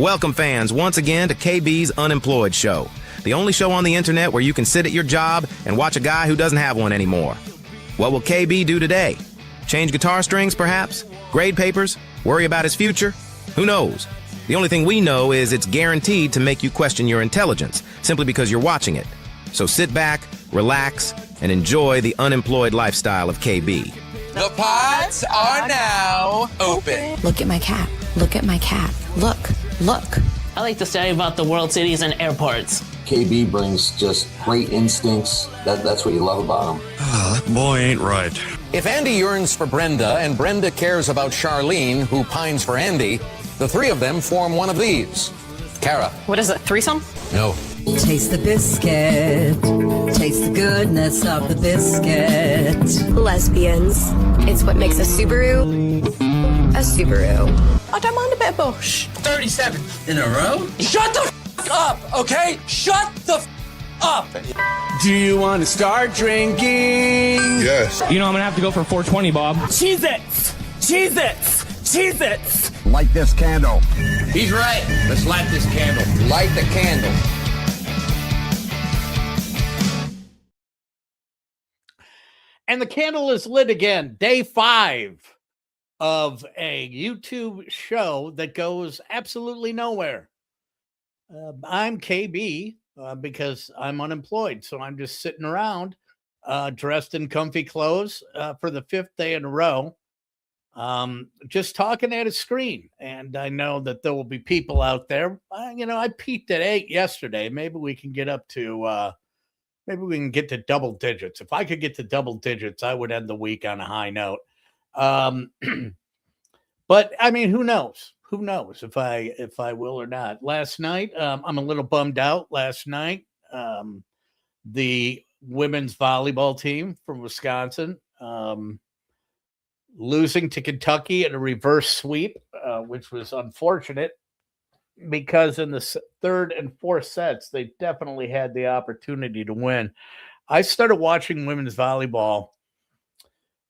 Welcome, fans, once again to KB's Unemployed show, the only show on the internet where you can sit at your job and watch a guy who doesn't have one anymore. What will KB do today? Change guitar strings, perhaps? Grade papers? Worry about his future? Who knows? The only thing we know is it's guaranteed to make you question your intelligence, simply because you're watching it. So sit back, relax, and enjoy the unemployed lifestyle of KB. The pods are now open. Look at my cat. Look at my cat. Look. I like to study about the world cities and airports. KB brings just great instincts. That's what you love about him. That boy ain't right. If Andy yearns for Brenda and Brenda cares about Charlene, who pines for Andy, the three of them form one of these. Kara. What is it, threesome? No. Taste the biscuit. Taste the goodness of the biscuit. Lesbians. It's what makes a Subaru a Subaru. I don't mind a bit of bush. 37 in a row? Shut the f*** up, okay? Shut the f*** up. Do you want to start drinking? Yes. You know I'm going to have to go for 420, Bob. Cheez-Its! Cheez-Its! Cheez-Its! Light this candle. He's right. Let's light this candle. Light the candle. And the candle is lit again. Day 5 of a YouTube show that goes absolutely nowhere. I'm KB because I'm unemployed. So I'm just sitting around dressed in comfy clothes for the 5th day in a row, just talking at a screen. And I know that there will be people out there. I peaked at 8 yesterday. Maybe we can get up to maybe we can get to double digits. If I could get to double digits, I would end the week on a high note. But I mean, who knows? Who knows if I will or not? Last night, I'm a little bummed out. Last night, the women's volleyball team from Wisconsin losing to Kentucky in a reverse sweep, which was unfortunate because in the third and fourth sets, they definitely had the opportunity to win. I started watching women's volleyball,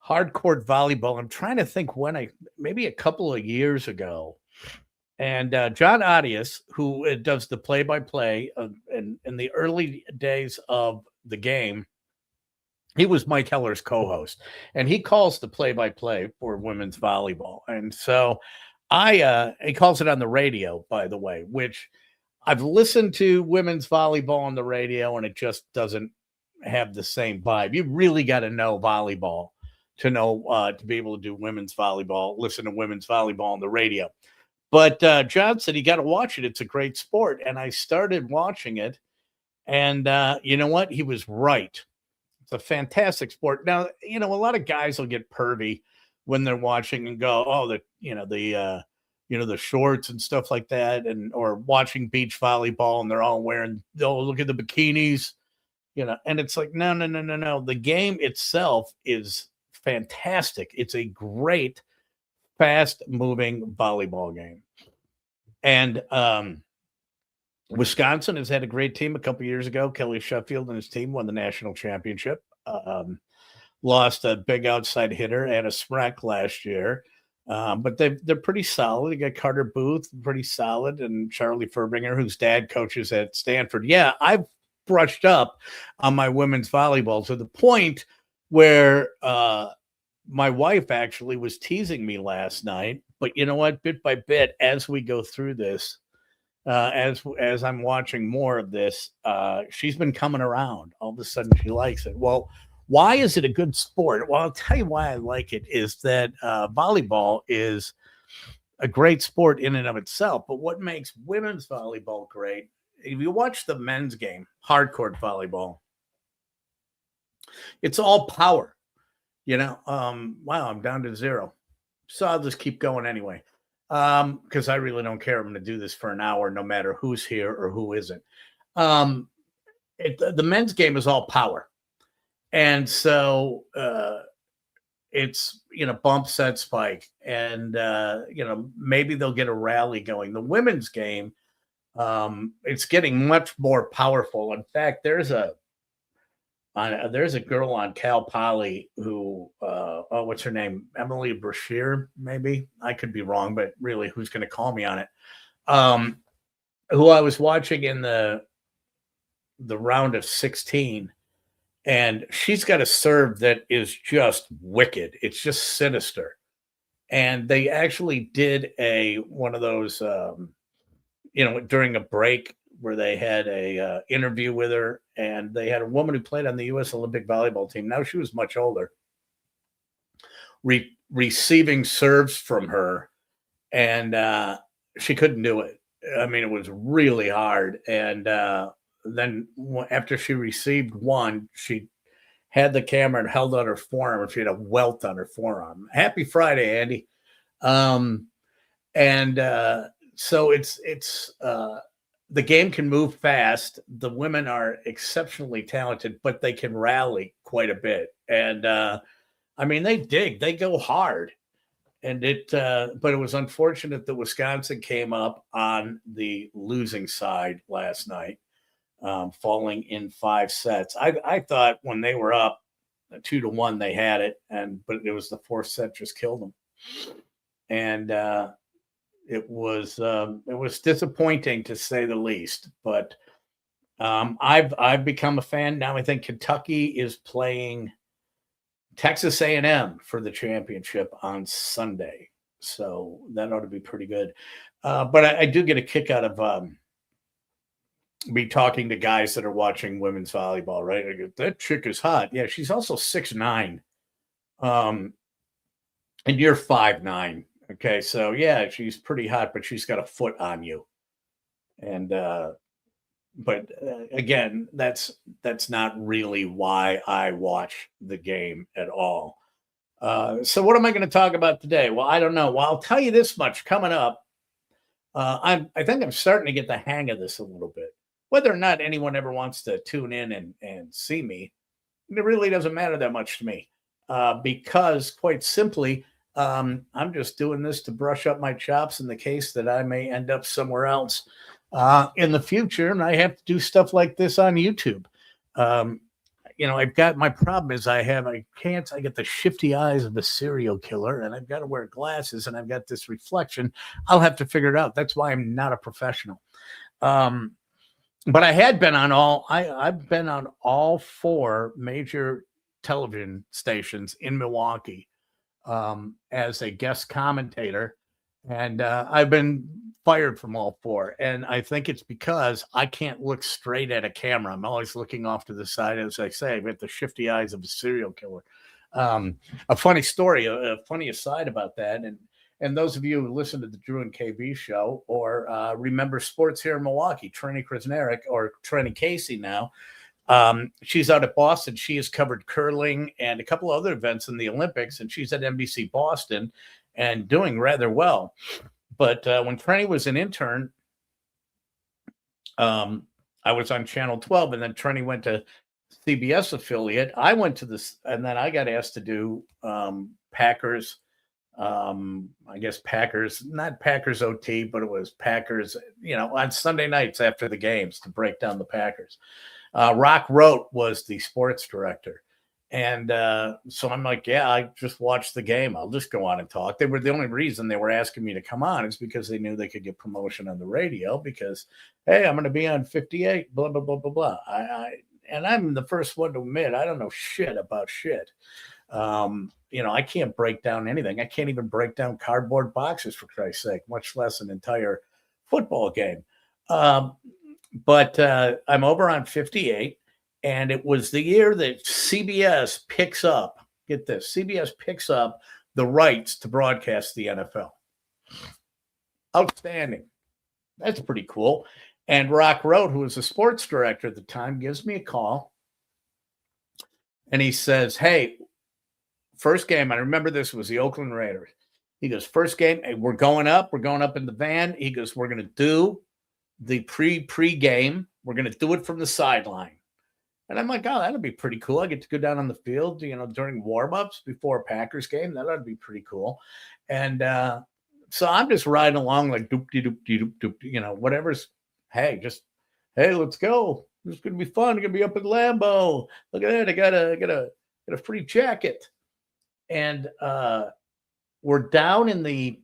hardcourt volleyball. I'm trying to think when maybe a couple of years ago. And John Adias, who does the play-by-play in the early days of the game, he was Mike Heller's co-host, and he calls the play-by-play for women's volleyball. And so he calls it on the radio, by the way, which I've listened to women's volleyball on the radio, and it just doesn't have the same vibe. You really got to know volleyball to know to be able to do women's volleyball, listen to women's volleyball on the radio. But John said you got to watch it. It's a great sport. And I started watching it. And you know what? He was right. It's a fantastic sport. Now, a lot of guys will get pervy when they're watching and go, oh, the shorts and stuff like that, or watching beach volleyball and they're all wearing, look at the bikinis, and it's like, no. The game itself is fantastic. It's a great, fast-moving volleyball game. And Wisconsin has had a great team a couple years ago. Kelly Sheffield and his team won the national championship. Lost a big outside hitter and a Smrek last year. But they're pretty solid. They got Carter Booth, pretty solid, and Charlie Furbinger, whose dad coaches at Stanford. Yeah, I've brushed up on my women's volleyball to the point where my wife actually was teasing me last night. But you know what? Bit by bit, as we go through this, as I'm watching more of this, she's been coming around. All of a sudden, she likes it. Well, why is it a good sport? Well, I'll tell you why I like it is that volleyball is a great sport in and of itself. But what makes women's volleyball great, if you watch the men's game, hardcourt volleyball, it's all power. Wow, I'm down to 0. So I'll just keep going anyway. Because I really don't care. I'm going to do this for an hour, no matter who's here or who isn't. The men's game is all power. And so it's, bump, set, spike. And, maybe they'll get a rally going. The women's game, it's getting much more powerful. In fact, there's a girl on Cal Poly who, what's her name? Emily Brashear, maybe. I could be wrong, but really, who's going to call me on it? who I was watching in the round of 16, and she's got a serve that is just wicked. It's just sinister. And they actually did one of those, during a break where they had a interview with her, and they had a woman who played on the U.S. Olympic volleyball team. Now she was much older, receiving serves from her, and she couldn't do it. I mean, it was really hard. And then after she received one, she had the camera and held out her forearm, and she had a welt on her forearm. Happy Friday, Andy. So it's the game can move fast. The women are exceptionally talented, but they can rally quite a bit. And I mean, they go hard. And but it was unfortunate that Wisconsin came up on the losing side last night, falling in 5 sets. I thought when they were up 2-1, they had it, but it was the 4th set just killed them. And it was disappointing to say the least. But I've become a fan now. I think Kentucky is playing Texas A&M for the championship on Sunday, so that ought to be pretty good. But I do get a kick out of me talking to guys that are watching women's volleyball. Right? I go, that chick is hot. Yeah, she's also 6'9", and you're 5'9". Okay, so yeah, she's pretty hot, but she's got a foot on you. And but again, that's not really why I watch the game at all. So what am I going to talk about today? Well, I don't know. Well, I'll tell you this much coming up. I think I'm starting to get the hang of this a little bit. Whether or not anyone ever wants to tune in and see me, it really doesn't matter that much to me, because quite simply, I'm just doing this to brush up my chops in the case that I may end up somewhere else in the future, and I have to do stuff like this on YouTube. I've got, my problem is I get the shifty eyes of a serial killer, and I've got to wear glasses, and I've got this reflection. I'll have to figure it out. That's why I'm not a professional. But I had been on I've been on all 4 major television stations in Milwaukee as a guest commentator, and I've been fired from all 4. And I think it's because I can't look straight at a camera. I'm always looking off to the side. As I say, I've got the shifty eyes of a serial killer. A funny story, a funny aside about that. And those of you who listen to the Drew and KB show or remember sports here in Milwaukee, Trini Krasnarek, or Trini Casey now, she's out at Boston. She has covered curling and a couple other events in the Olympics, and she's at NBC Boston and doing rather well. But when Trini was an intern, I was on Channel 12, and then Trini went to CBS affiliate. I went to this, and then I got asked to do Packers. I guess Packers, not Packers OT, but it was Packers, on Sunday nights after the games to break down the Packers. Rock Rote was the sports director. And so I'm like, yeah, I just watched the game. I'll just go on and talk. They were the only reason they were asking me to come on is because they knew they could get promotion on the radio because, hey, I'm going to be on 58, blah, blah, blah, blah, blah. And I'm the first one to admit I don't know shit about shit. I can't break down anything. I can't even break down cardboard boxes, for Christ's sake, much less an entire football game. But I'm over on 58. And it was the year that CBS picks up, get this, CBS picks up the rights to broadcast the NFL. Outstanding. That's pretty cool. And Rock Rote, who was the sports director at the time, gives me a call. And he says, hey, first game, I remember this was the Oakland Raiders. He goes, first game, hey, we're going up in the van. He goes, we're going to do the pre-game. We're going to do it from the sideline. And I'm like, oh, that'll be pretty cool. I get to go down on the field, during warm-ups before a Packers game. That ought to be pretty cool. And so I'm just riding along like doop-de-doop-de-doop-doop, whatever's, hey, let's go. It's going to be fun. It's going to be up at Lambeau. Look at that. I got a free jacket. And we're down in the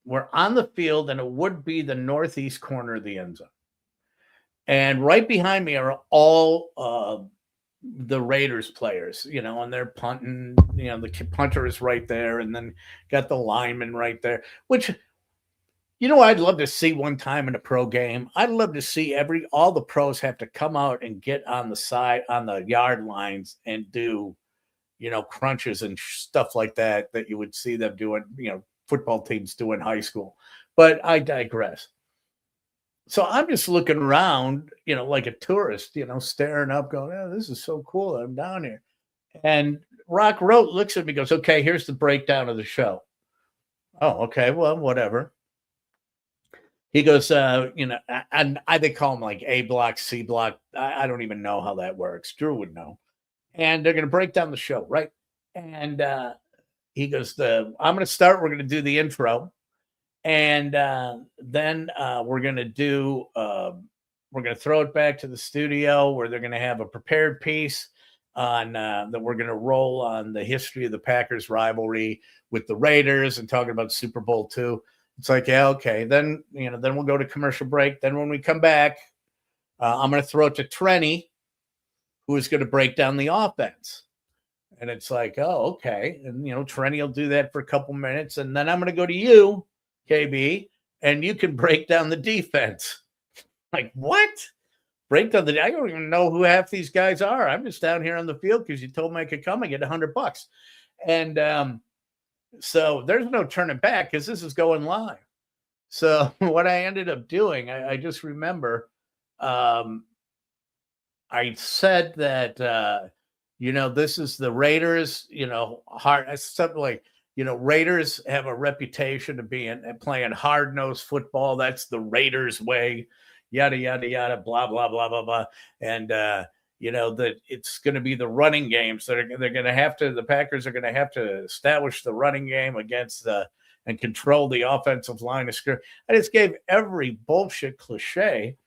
we're on the field, and it would be the northeast corner of the end zone. And right behind me are all the Raiders players, and they're punting. The punter is right there, and then got the lineman right there, which, I'd love to see one time in a pro game. I'd love to see all the pros have to come out and get on the side, on the yard lines, and do, crunches and stuff like that you would see them doing, football teams do in high school. But I digress. So I'm just looking around, like a tourist, staring up, going, "Oh, this is so cool. I'm down here." And Rock Rote looks at me, goes, "Okay, here's the breakdown of the show." Oh, okay, well, whatever. He goes, and they call them like A block, C block. I don't even know how that works. Drew would know. And they're going to break down the show, right? And he goes, I'm going to start. We're going to do the intro. And then we're going to throw it back to the studio where they're going to have a prepared piece on that we're going to roll on the history of the Packers rivalry with the Raiders and talking about Super Bowl II. It's like, yeah, okay. Then, then we'll go to commercial break. Then when we come back, I'm going to throw it to Trenny, who is going to break down the offense. And it's like, oh, okay. And, Trenny will do that for a couple minutes. And then I'm going to go to you, KB, and you can break down the defense. Like, what? Break down I don't even know who half these guys are. I'm just down here on the field because you told me I could come and get $100. And so there's no turning back because this is going live. So what I ended up doing, I just remember I said that, this is the Raiders, hard, something like, Raiders have a reputation of playing hard-nosed football. That's the Raiders way, yada, yada, yada, blah, blah, blah, blah, blah. And, that it's going to be the running game. So they're going to have to, the Packers are going to have to establish the running game against and control the offensive line of scrimmage. I just gave every bullshit cliche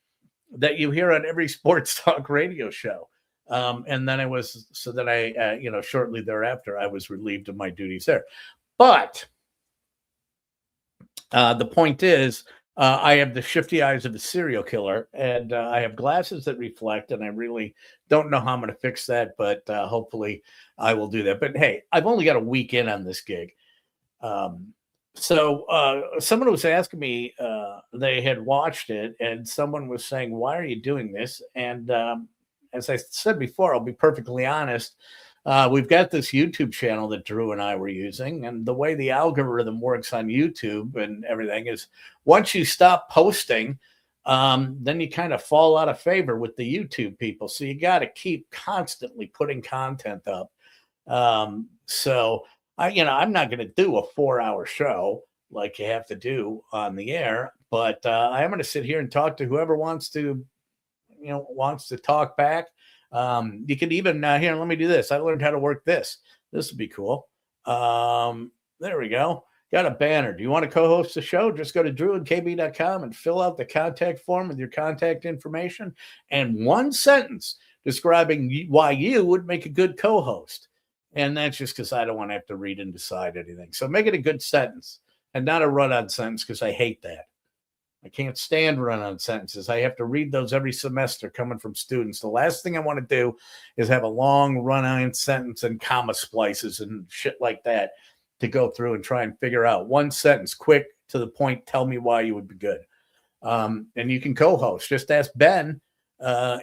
that you hear on every sports talk radio show. And then shortly thereafter, I was relieved of my duties there. But the point is, I have the shifty eyes of a serial killer, and I have glasses that reflect, and I really don't know how I'm going to fix that, but hopefully I will do that. But hey, I've only got a week in on this gig. So someone was asking me, they had watched it, and someone was saying, "Why are you doing this?" And as I said before, I'll be perfectly honest. We've got this YouTube channel that Drew and I were using, and the way the algorithm works on YouTube and everything is once you stop posting, then you kind of fall out of favor with the YouTube people. So you got to keep constantly putting content up. So I'm not going to do a 4-hour show like you have to do on the air, but I am going to sit here and talk to whoever wants to talk back. You can even here, let me do this. I learned how to work this. This would be cool. There we go. Got a banner. Do you want to co-host the show? Just go to drewandkb.com and fill out the contact form with your contact information and one sentence describing why you would make a good co-host. And that's just because I don't want to have to read and decide anything. So make it a good sentence and not a run-on sentence, because I hate that. I can't stand run-on sentences. I have to read those every semester coming from students. The last thing I want to do is have a long run-on sentence and comma splices and shit like that to go through and try and figure out. One sentence, quick, to the point, tell me why you would be good. And you can co-host. Just ask Ben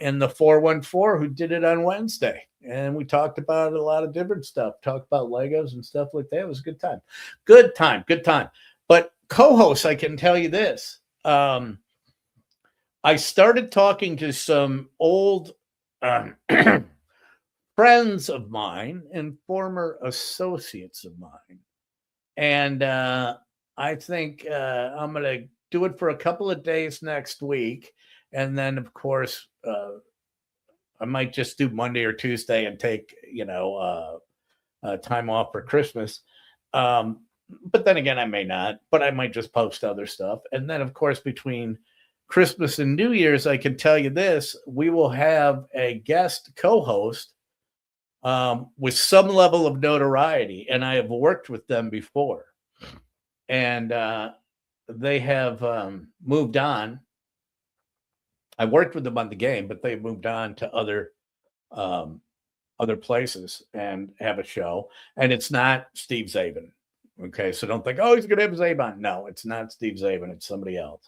in the 414 who did it on Wednesday. And we talked about a lot of different stuff. Talked about Legos and stuff like that. It was a good time. Good time. But co-hosts, I can tell you this. I started talking to some old friends of mine and former associates of mine. And I think I'm going to do it for a couple of days next week. And then, of course, I might just do Monday or Tuesday and take, time off for Christmas. But then again, I may not, but I might just post other stuff. And then, of course, between Christmas and New Year's, I can tell you this, we will have a guest co-host with some level of notoriety. And I have worked with them before. And they have moved on. I worked with them on the game, but they've moved on to other places and have a show. And it's not Steve Zabin. Okay, so don't think, oh, he's going to have Zabin. No, it's not Steve Zabin. It's somebody else.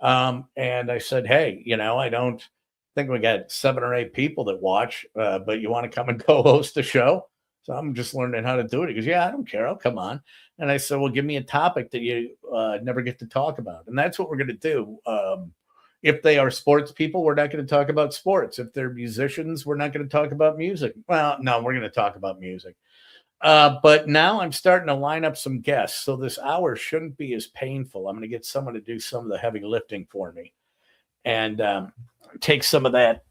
And I said, hey, I don't think we got 7 or 8 people that watch, but you want to come and co-host a show? So I'm just learning how to do it. He goes, yeah, I don't care. I'll come on. And I said, well, give me a topic that you never get to talk about. And that's what we're going to do. If they are sports people, we're not going to talk about sports. If they're musicians, we're not going to talk about music. Well, no, we're going to talk about music. But now I'm starting to line up some guests. So this hour shouldn't be as painful. I'm going to get someone to do some of the heavy lifting for me and take some of that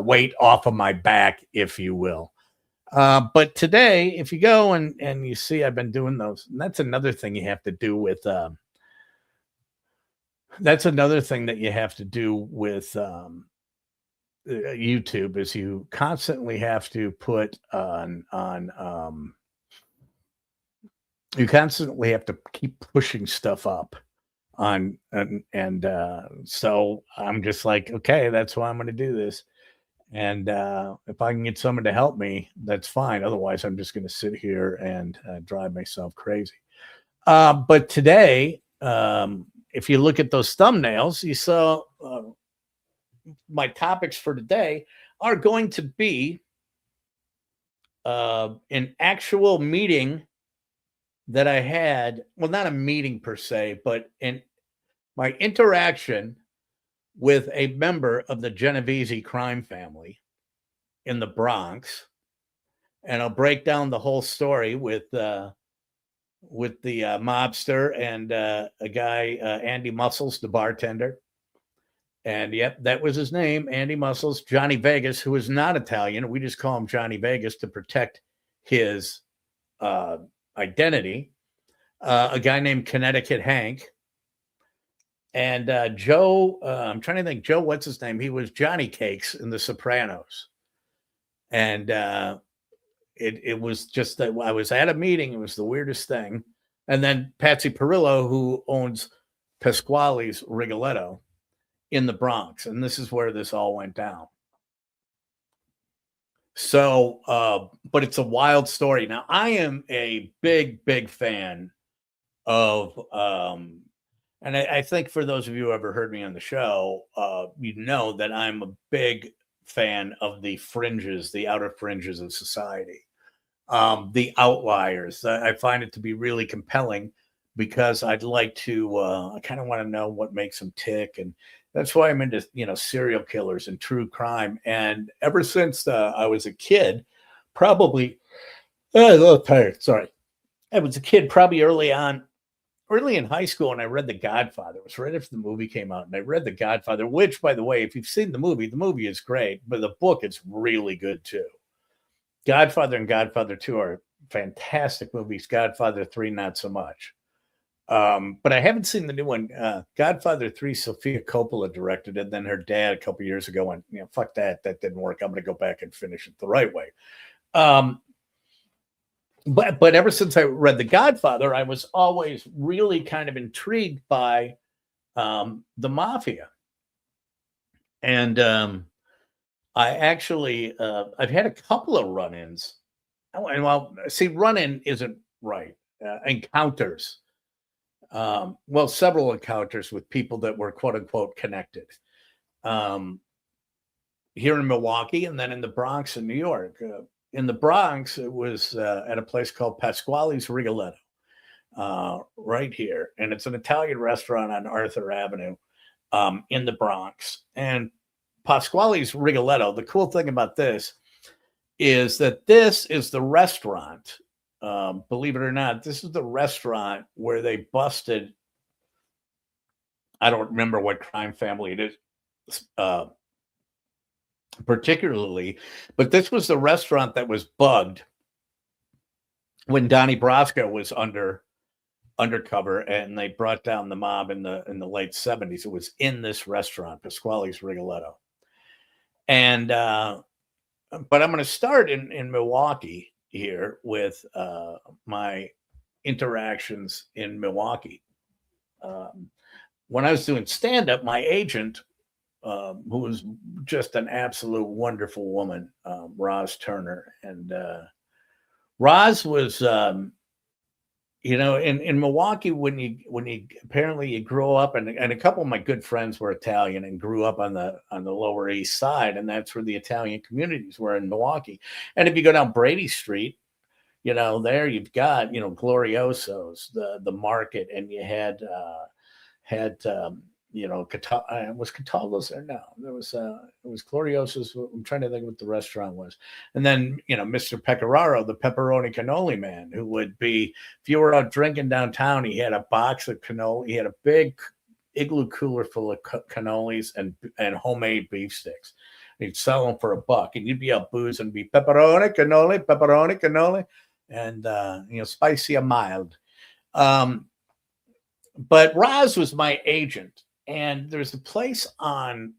weight off of my back, if you will. But today, if you go and you see, I've been doing those, and that's another thing you have to do with, YouTube is you constantly have to put you constantly have to keep pushing stuff up so I'm just like, okay, that's why I'm going to do this. And if I can get someone to help me, that's fine. Otherwise, I'm just going to sit here and drive myself crazy. But today, if you look at those thumbnails, you saw my topics for today are going to be an actual meeting that I had. Well, not a meeting per se, but my interaction with a member of the Genovese crime family in the Bronx. And I'll break down the whole story with the mobster and a guy, Andy Muscles, the bartender. And yep, that was his name, Andy Muscles. Johnny Vegas, who is not Italian. We just call him Johnny Vegas to protect his identity. A guy named Connecticut Hank. And Joe, I'm trying to think, Joe, what's his name? He was Johnny Cakes in The Sopranos. And it was just that I was at a meeting. It was the weirdest thing. And then Patsy Perillo, who owns Pasquale's Rigoletto in the Bronx. And this is where this all went down. So, but it's a wild story. Now, I am a big, big fan of, and I think for those of you who ever heard me on the show, you know that I'm a big fan of the fringes, the outer fringes of society, the outliers. I find it to be really compelling because I'd like to, I kind of want to know what makes them tick. And that's why I'm into, serial killers and true crime. And ever since I was a kid, probably, I'm a little tired, sorry. I was a kid probably early in high school, and I read The Godfather. It was right after the movie came out, and I read The Godfather, which, by the way, if you've seen the movie is great, but the book is really good too. Godfather and Godfather 2 are fantastic movies. Godfather 3, not so much. But I haven't seen the new one. Godfather 3, Sofia Coppola directed it, and then her dad a couple years ago went, fuck that didn't work. I'm going to go back and finish it the right way. But ever since I read The Godfather, I was always really kind of intrigued by the mafia. And I actually, I've had a couple of run-ins. And well, see, run-in isn't right. Encounters. Several encounters with people that were quote-unquote connected. Here in Milwaukee and then in the Bronx in New York. In the Bronx, it was at a place called Pasquale's Rigoletto, right here. And it's an Italian restaurant on Arthur Avenue in the Bronx. And Pasquale's Rigoletto, the cool thing about this is that this is the restaurant, believe it or not, this is the restaurant where they busted, I don't remember what crime family it is, particularly, but this was the restaurant that was bugged when Donnie Brasco was undercover, and they brought down the mob in the late 70s. It was in this restaurant, Pasquale's Rigoletto. And but I'm going to start in Milwaukee here with my interactions in Milwaukee. When I was doing stand-up, my agent, who was just an absolute wonderful woman, Roz Turner, and Roz was, in Milwaukee, when you apparently you grow up, and a couple of my good friends were Italian and grew up on the Lower East Side, and that's where the Italian communities were in Milwaukee. And if you go down Brady Street, there you've got Glorioso's, the market, and you had was Cataldo's there? No, it was Glorioso's. I'm trying to think what the restaurant was. And then, Mr. Pecoraro, the pepperoni cannoli man, who would be, if you were out drinking downtown, he had a box of cannoli. He had a big igloo cooler full of cannolis and homemade beef sticks. He'd sell them for $1, and you'd be out boozing, be pepperoni cannoli, and, spicy or mild. But Roz was my agent. And there's a place on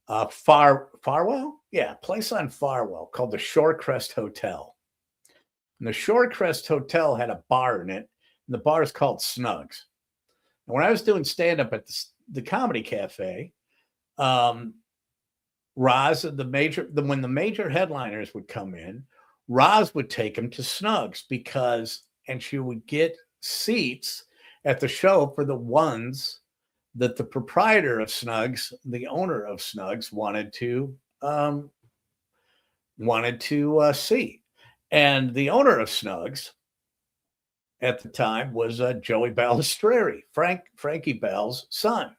Farwell? Yeah, place on Farwell called the Shorecrest Hotel. And the Shorecrest Hotel had a bar in it, and the bar is called Snugs. And when I was doing stand-up at the Comedy Cafe, Roz, when the major headliners would come in, Roz would take them to Snugs and she would get seats at the show for the ones that the proprietor of Snugs, the owner of Snugs, wanted to see. And the owner of Snugs at the time was Joey Balistreri, Frankie Bell's son.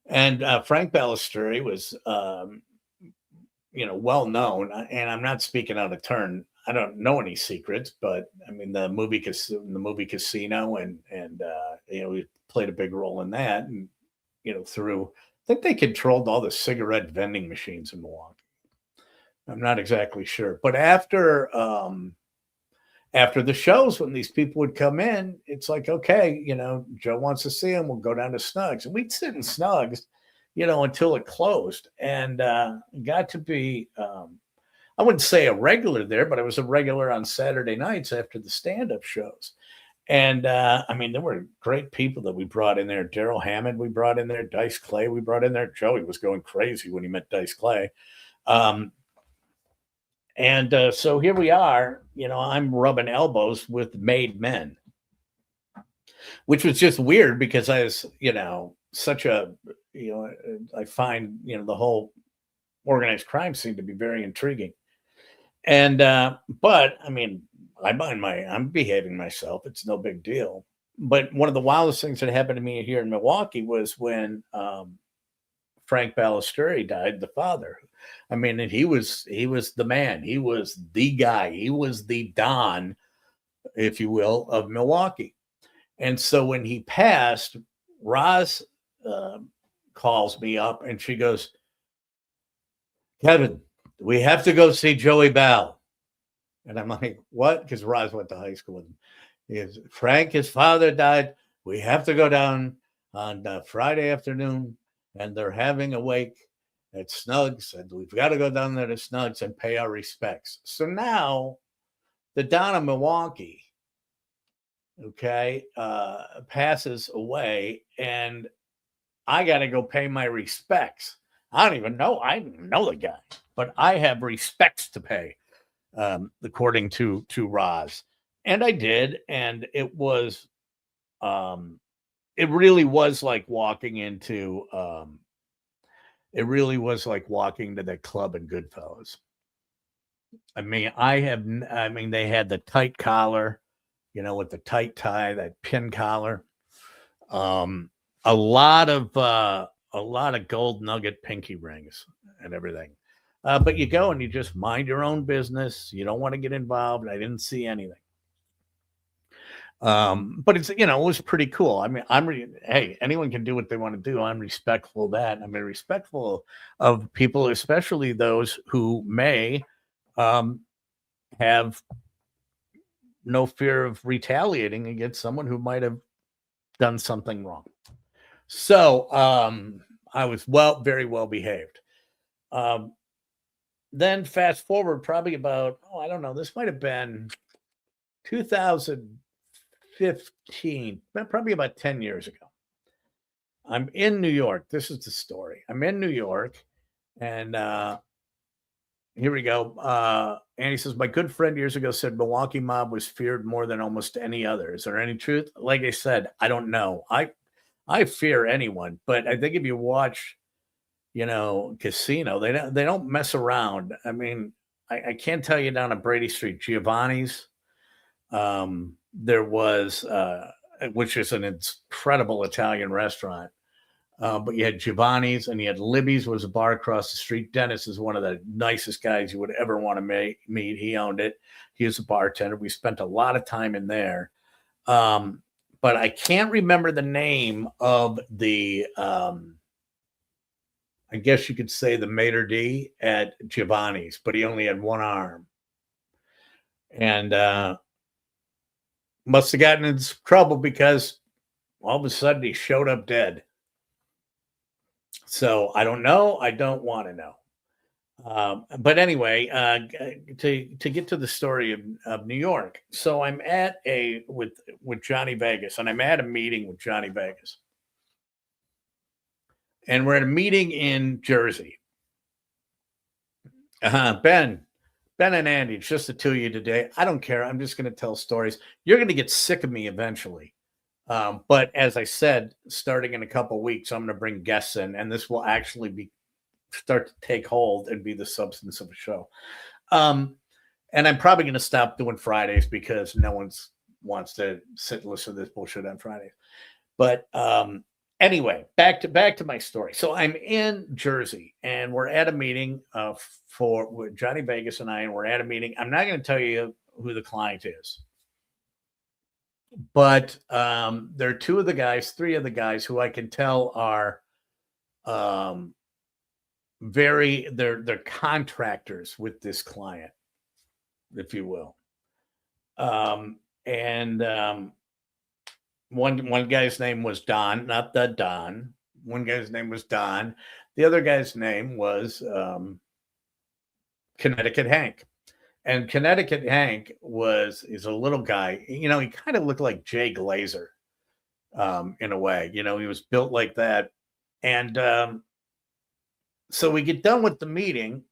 And Frank Balistreri was, well known. And I'm not speaking out of turn. I don't know any secrets, but I mean the movie Casino, and we played a big role in that, and I think they controlled all the cigarette vending machines in Milwaukee. I'm not exactly sure, but after the shows, when these people would come in, it's like, okay, Joe wants to see him, we'll go down to Snugs, and we'd sit in Snugs, until it closed, and got to be. I wouldn't say a regular there, but I was a regular on Saturday nights after the stand-up shows. And there were great people that we brought in there. Daryl Hammond, we brought in there. Dice Clay, we brought in there. Joey was going crazy when he met Dice Clay. So here we are, I'm rubbing elbows with made men, which was just weird because I was, such a, I find, the whole organized crime seemed to be very intriguing. And, but I mean, I'm behaving myself. It's no big deal. But one of the wildest things that happened to me here in Milwaukee was when, Frank Balistreri died, the father. I mean, and he was the man. He was the guy. He was the Don, if you will, of Milwaukee. And so when he passed, Roz calls me up and she goes, Kevin, we have to go see Joey Bell. And I'm like, what? Because Roz went to high school with him. He goes, Frank, his father died. We have to go down on Friday afternoon, and they're having a wake at Snugs, and we've got to go down there to Snugs and pay our respects. So now the Don of Milwaukee, passes away, and I got to go pay my respects. I don't even know. I don't know the guy, but I have respects to pay, according to Roz. And I did. And it was, it really was like walking into, it really was like walking to that club in Goodfellas. I mean, they had the tight collar, with the tight tie, that pin collar, a lot of gold nugget pinky rings and everything. But you go and you just mind your own business. You don't want to get involved. I didn't see anything. But it's, it was pretty cool. I mean, hey, anyone can do what they want to do. I'm respectful of that. I'm respectful of people, especially those who may have no fear of retaliating against someone who might have done something wrong. So I was very well behaved. Then fast forward probably about, I don't know, this might have been 2015, probably about 10 years ago. I'm in New York. This is the story. I'm in New York, and here we go. Andy says, my good friend years ago said Milwaukee mob was feared more than almost any other. Is there any truth? Like I said, I don't know. I fear anyone, but I think if you watch, Casino, they don't mess around. I mean, I can't tell you down at Brady Street, Giovanni's. There was, which is an incredible Italian restaurant. But you had Giovanni's and you had Libby's, was a bar across the street. Dennis is one of the nicest guys you would ever want to meet. He owned it. He was a bartender. We spent a lot of time in there. But I can't remember the name of the, I guess you could say the maitre d' at Giovanni's, but he only had one arm. And must have gotten into trouble because all of a sudden he showed up dead. So I don't know. I don't want to know. But anyway, to get to the story of New York. So I'm at with Johnny Vegas, and I'm at a meeting with Johnny Vegas. And we're at a meeting in Jersey. Ben and Andy, it's just the two of you today. I don't care. I'm just going to tell stories. You're going to get sick of me eventually. But as I said, starting in a couple of weeks, I'm going to bring guests in, and this will actually start to take hold and be the substance of a show. And I'm probably going to stop doing Fridays because no one wants to sit and listen to this bullshit on Fridays. But anyway, back to my story. So I'm in Jersey, and we're at a meeting with Johnny Vegas and I, and we're at a meeting. I'm not going to tell you who the client is. But there are three of the guys who I can tell are they're contractors with this client, if you will. One guy's name was Don, not the Don. One guy's name was Don. The other guy's name was Connecticut Hank. And Connecticut Hank is a little guy. He kind of looked like Jay Glazer in a way. He was built like that. And so we get done with the meeting,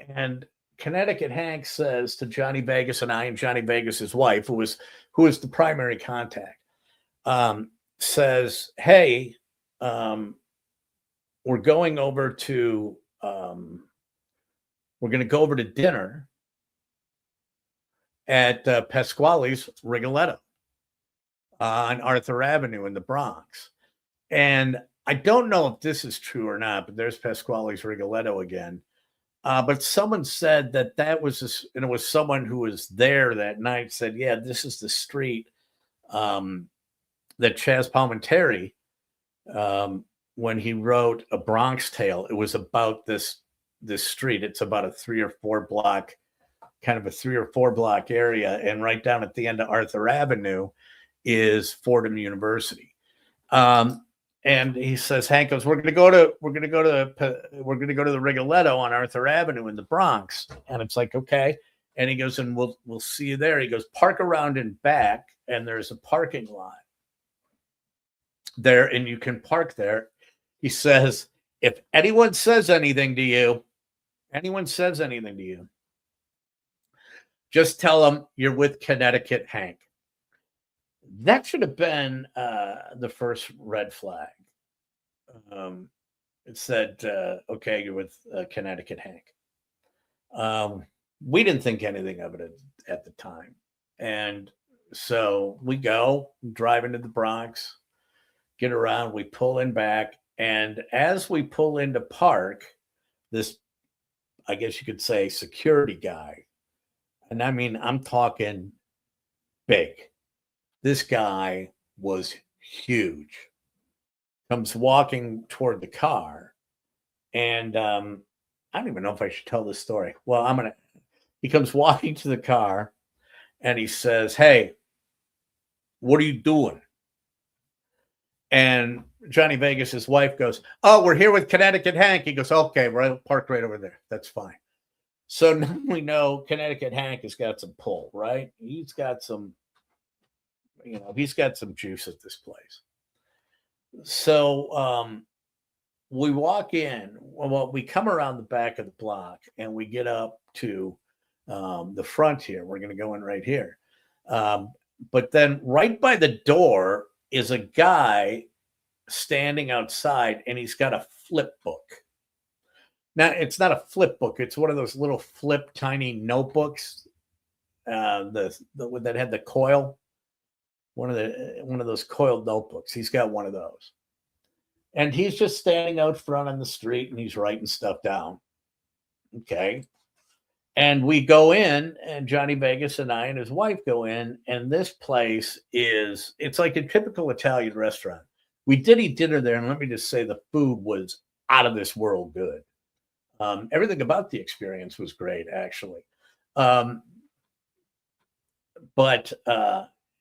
and Connecticut Hank says to Johnny Vegas and I, and Johnny Vegas's wife, who is the primary contact, says, "Hey, we're going over to we're going to go over to dinner at Pasquale's Rigoletto on Arthur Avenue in the Bronx." And I don't know if this is true or not, but there's Pasquale's Rigoletto again. But someone said that was and it was someone who was there that night said, yeah, this is the street that Chaz Palminteri, when he wrote A Bronx Tale, it was about this street. It's about a 3 or 4 block area. And right down at the end of Arthur Avenue is Fordham University. And he says, Hank goes, we're going to go to the Rigoletto on Arthur Avenue in the Bronx. And it's like, okay. And he goes, and we'll see you there. He goes, park around in back, and there's a parking lot there, and you can park there. He says, if anyone says anything to you, just tell them you're with Connecticut Hank. That should have been the first red flag. It said, okay, you're with Connecticut Hank. We didn't think anything of it at the time. And so we drive into the Bronx, get around, we pull in back. And as we pull into park, this, I guess you could say, security guy, and I mean, I'm talking big. This guy was huge. Comes walking toward the car. And I don't even know if I should tell this story. Well, he comes walking to the car and he says, hey, what are you doing? And Johnny Vegas's wife goes, oh, we're here with Connecticut Hank. He goes, okay, we're parked right over there. That's fine. So now we know Connecticut Hank has got some pull, right? He's got some, he's got some juice at this place. So we walk in. Well, we come around the back of the block and we get up to the front here. We're going to go in right here. But then right by the door is a guy standing outside, and he's got a flip book. Now, it's not a flip book. It's one of those little flip tiny notebooks that had the coil. One of those coiled notebooks. He's got one of those. And he's just standing out front on the street, and he's writing stuff down. Okay. And we go in, and Johnny Vegas and I and his wife go in, and this place it's like a typical Italian restaurant. We did eat dinner there, and let me just say the food was out of this world good. Everything about the experience was great, actually. But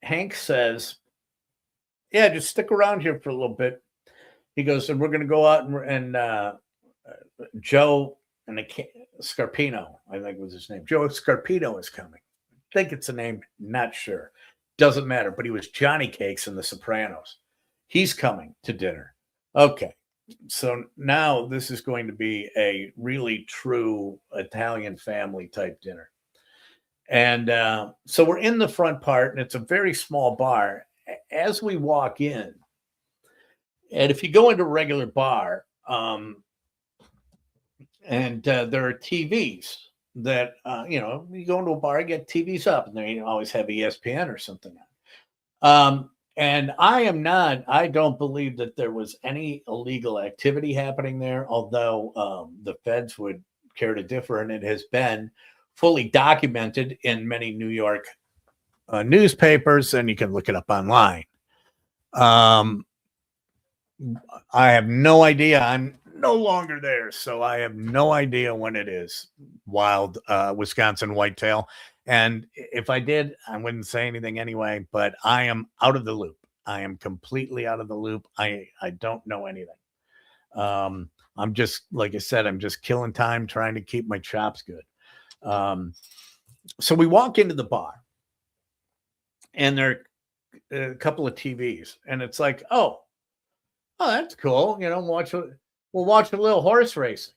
Hank says, yeah, just stick around here for a little bit. He goes, and we're going to go out and Joe and Scarpino, I think was his name. Joe Scarpino is coming. I think it's a name, not sure. Doesn't matter, but he was Johnny Cakes in The Sopranos. He's coming to dinner. Okay. So now this is going to be a really true Italian family type dinner. And so we're in the front part, and it's a very small bar. As we walk in, and if you go into a regular bar, and there are TVs that, you go into a bar, you get TVs up, and they always have ESPN or something. And I don't believe that there was any illegal activity happening there, although the feds would care to differ, and it has been fully documented in many New York newspapers, and you can look it up online. I have no idea. I'm no longer there, so I have no idea when it is. Wild Wisconsin whitetail. And if I did, I wouldn't say anything anyway, but I am out of the loop. I am completely out of the loop. I don't know anything. I'm just, like I said, I'm just killing time trying to keep my chops good. So we walk into the bar, and there are a couple of TVs, and it's like, oh, that's cool. We'll watch a little horse racing.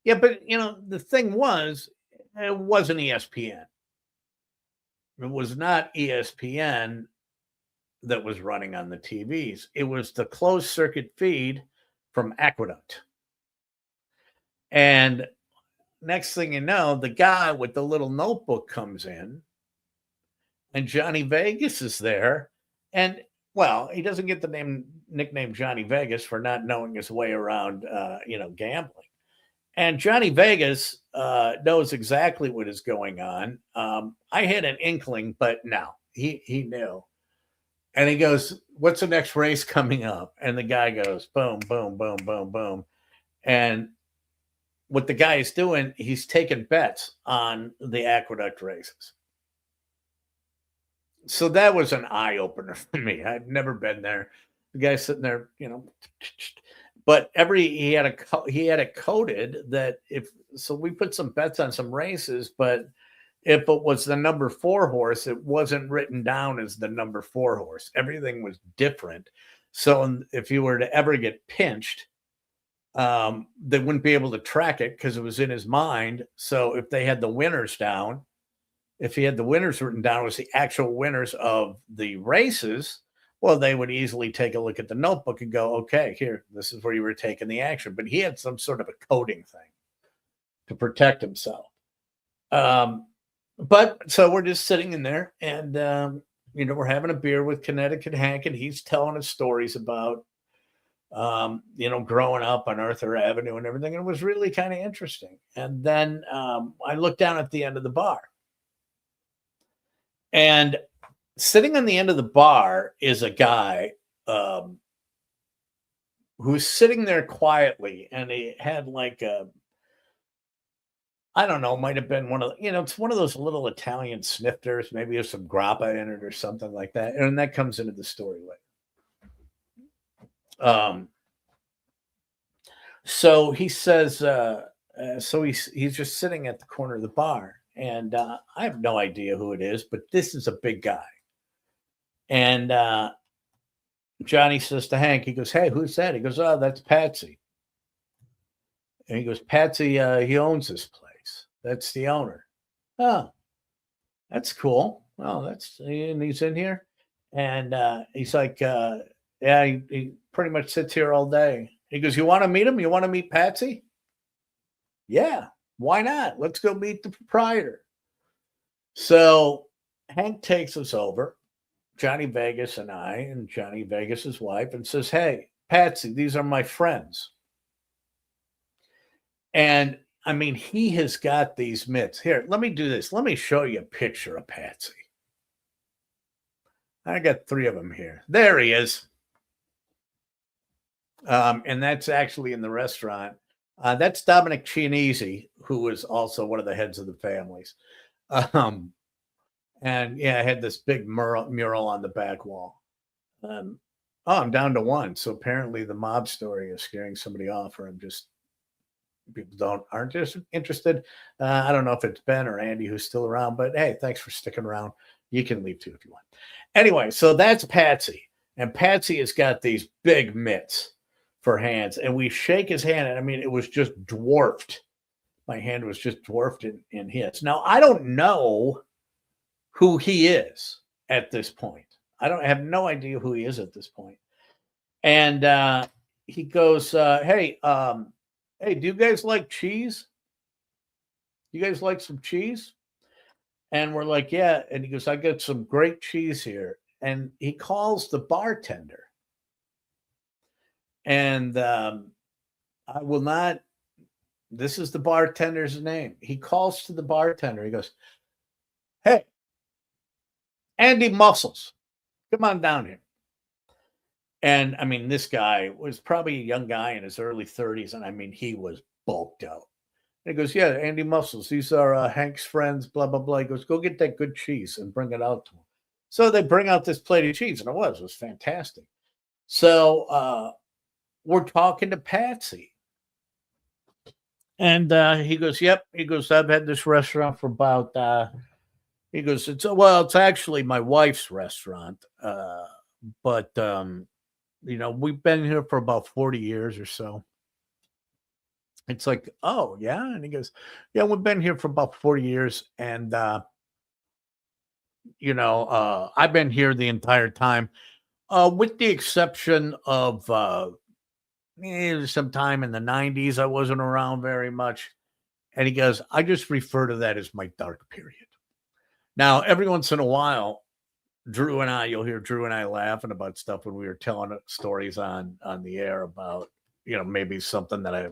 Yeah, but the thing was, it wasn't ESPN. It was not ESPN that was running on the TVs. It was the closed circuit feed from Aqueduct. And next thing you know, the guy with the little notebook comes in, and Johnny Vegas is there. And, well, he doesn't get the nickname Johnny Vegas for not knowing his way around, gambling. And Johnny Vegas knows exactly what is going on. I had an inkling, but no, he knew. And he goes, what's the next race coming up? And the guy goes, boom, boom, boom, boom, boom. And what the guy is doing, he's taking bets on the Aqueduct races. So that was an eye-opener for me. I'd never been there. The guy's sitting there, but he had it coded that we put some bets on some races, but if it was the number 4 horse, it wasn't written down as the number 4 horse. Everything was different. So if you were to ever get pinched, they wouldn't be able to track it because it was in his mind. So if they had the winners down, if he had the winners written down, it was the actual winners of the races, well, they would easily take a look at the notebook and go, okay, here, this is where you were taking the action. But he had some sort of a coding thing to protect himself. But so we're just sitting in there, and, we're having a beer with Connecticut Hank, and he's telling us stories about, growing up on Arthur Avenue and everything. And it was really kind of interesting. And then I looked down at the end of the bar. And sitting on the end of the bar is a guy who's sitting there quietly, and he had like I don't know, might have been one of it's one of those little Italian snifters. Maybe there's some grappa in it or something like that. And that comes into the story later. So he says, So he's just sitting at the corner of the bar, and I have no idea who it is, but this is a big guy. And Johnny says to Hank, he goes, "Hey, who's that?" He goes, "Oh, that's Patsy." And he goes, "Patsy, he owns this place. That's the owner." "Oh, that's cool. Well, and he's in here." And he's like, "Yeah, he pretty much sits here all day." He goes, "You want to meet him? You want to meet Patsy?" "Yeah, why not? Let's go meet the proprietor." So Hank takes us over, Johnny Vegas and I, and Johnny Vegas's wife, and says, "Hey, Patsy, these are my friends." And I mean, he has got these mitts. Here, let me do this. Let me show you a picture of Patsy. I got 3 of them here. There he is. And that's actually in the restaurant. That's Dominic Chianese, who was also one of the heads of the families. And yeah, I had this big mural on the back wall. I'm down to 1. So apparently the mob story is scaring somebody off, or people aren't just interested. I don't know if it's Ben or Andy who's still around, but hey, thanks for sticking around. You can leave too if you want. Anyway, so that's Patsy, and Patsy has got these big mitts for hands, and we shake his hand, and I mean, it was just dwarfed. My hand was just dwarfed in his. Now, I don't know who he is at this point. I have no idea who he is at this point. And he goes, hey, do you guys like cheese? You guys like some cheese? And we're like, yeah. And he goes, I got some great cheese here. And he calls the bartender. And I will not, this is the bartender's name. He calls to the bartender. He goes, "Hey, Andy Muscles, come on down here." And I mean, this guy was probably a young guy in his early 30s. And I mean, he was bulked out. And he goes, "Yeah, Andy Muscles. These are Hank's friends, blah, blah, blah." He goes, "Go get that good cheese and bring it out to him." So they bring out this plate of cheese, and it was fantastic. So we're talking to Patsy. And he goes, "Yep." He goes, "I've had this restaurant for about, he goes, it's actually my wife's restaurant. But we've been here for about 40 years or so." It's like, "Oh, yeah." And he goes, "Yeah, we've been here for about 40 years. And, I've been here the entire time, with the exception of sometime in the 90s. I wasn't around very much." And he goes, "I just refer to that as my dark period." Now, every once in a while, you'll hear Drew and I laughing about stuff when we were telling stories on the air about, maybe something that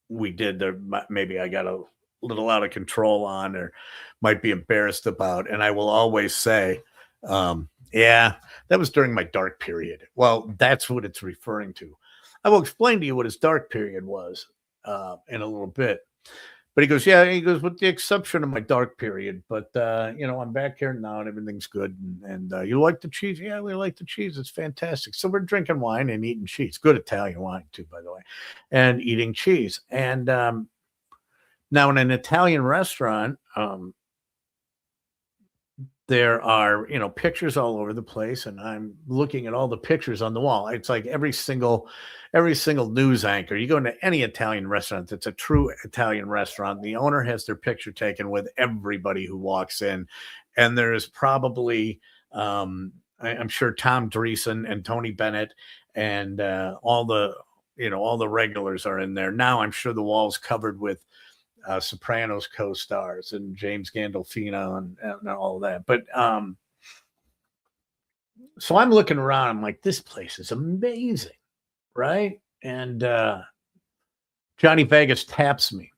we did that maybe I got a little out of control on, or might be embarrassed about. And I will always say, yeah, that was during my dark period. Well, that's what it's referring to. I will explain to you what his dark period was in a little bit. But he goes, "Yeah," he goes, "with the exception of my dark period. But, I'm back here now and everything's good. And you like the cheese?" "Yeah, we like the cheese. It's fantastic." So we're drinking wine and eating cheese. Good Italian wine, too, by the way. And eating cheese. And now in an Italian restaurant, there are, pictures all over the place. And I'm looking at all the pictures on the wall. It's like every single news anchor. You go into any Italian restaurant that's a true Italian restaurant, the owner has their picture taken with everybody who walks in. And there's probably, I'm sure, Tom Dreesen and Tony Bennett and all the regulars are in there. Now I'm sure the wall's covered with Sopranos co-stars and James Gandolfino and all of that. But so I'm looking around. I'm like, this place is amazing, right? And Johnny Vegas taps me.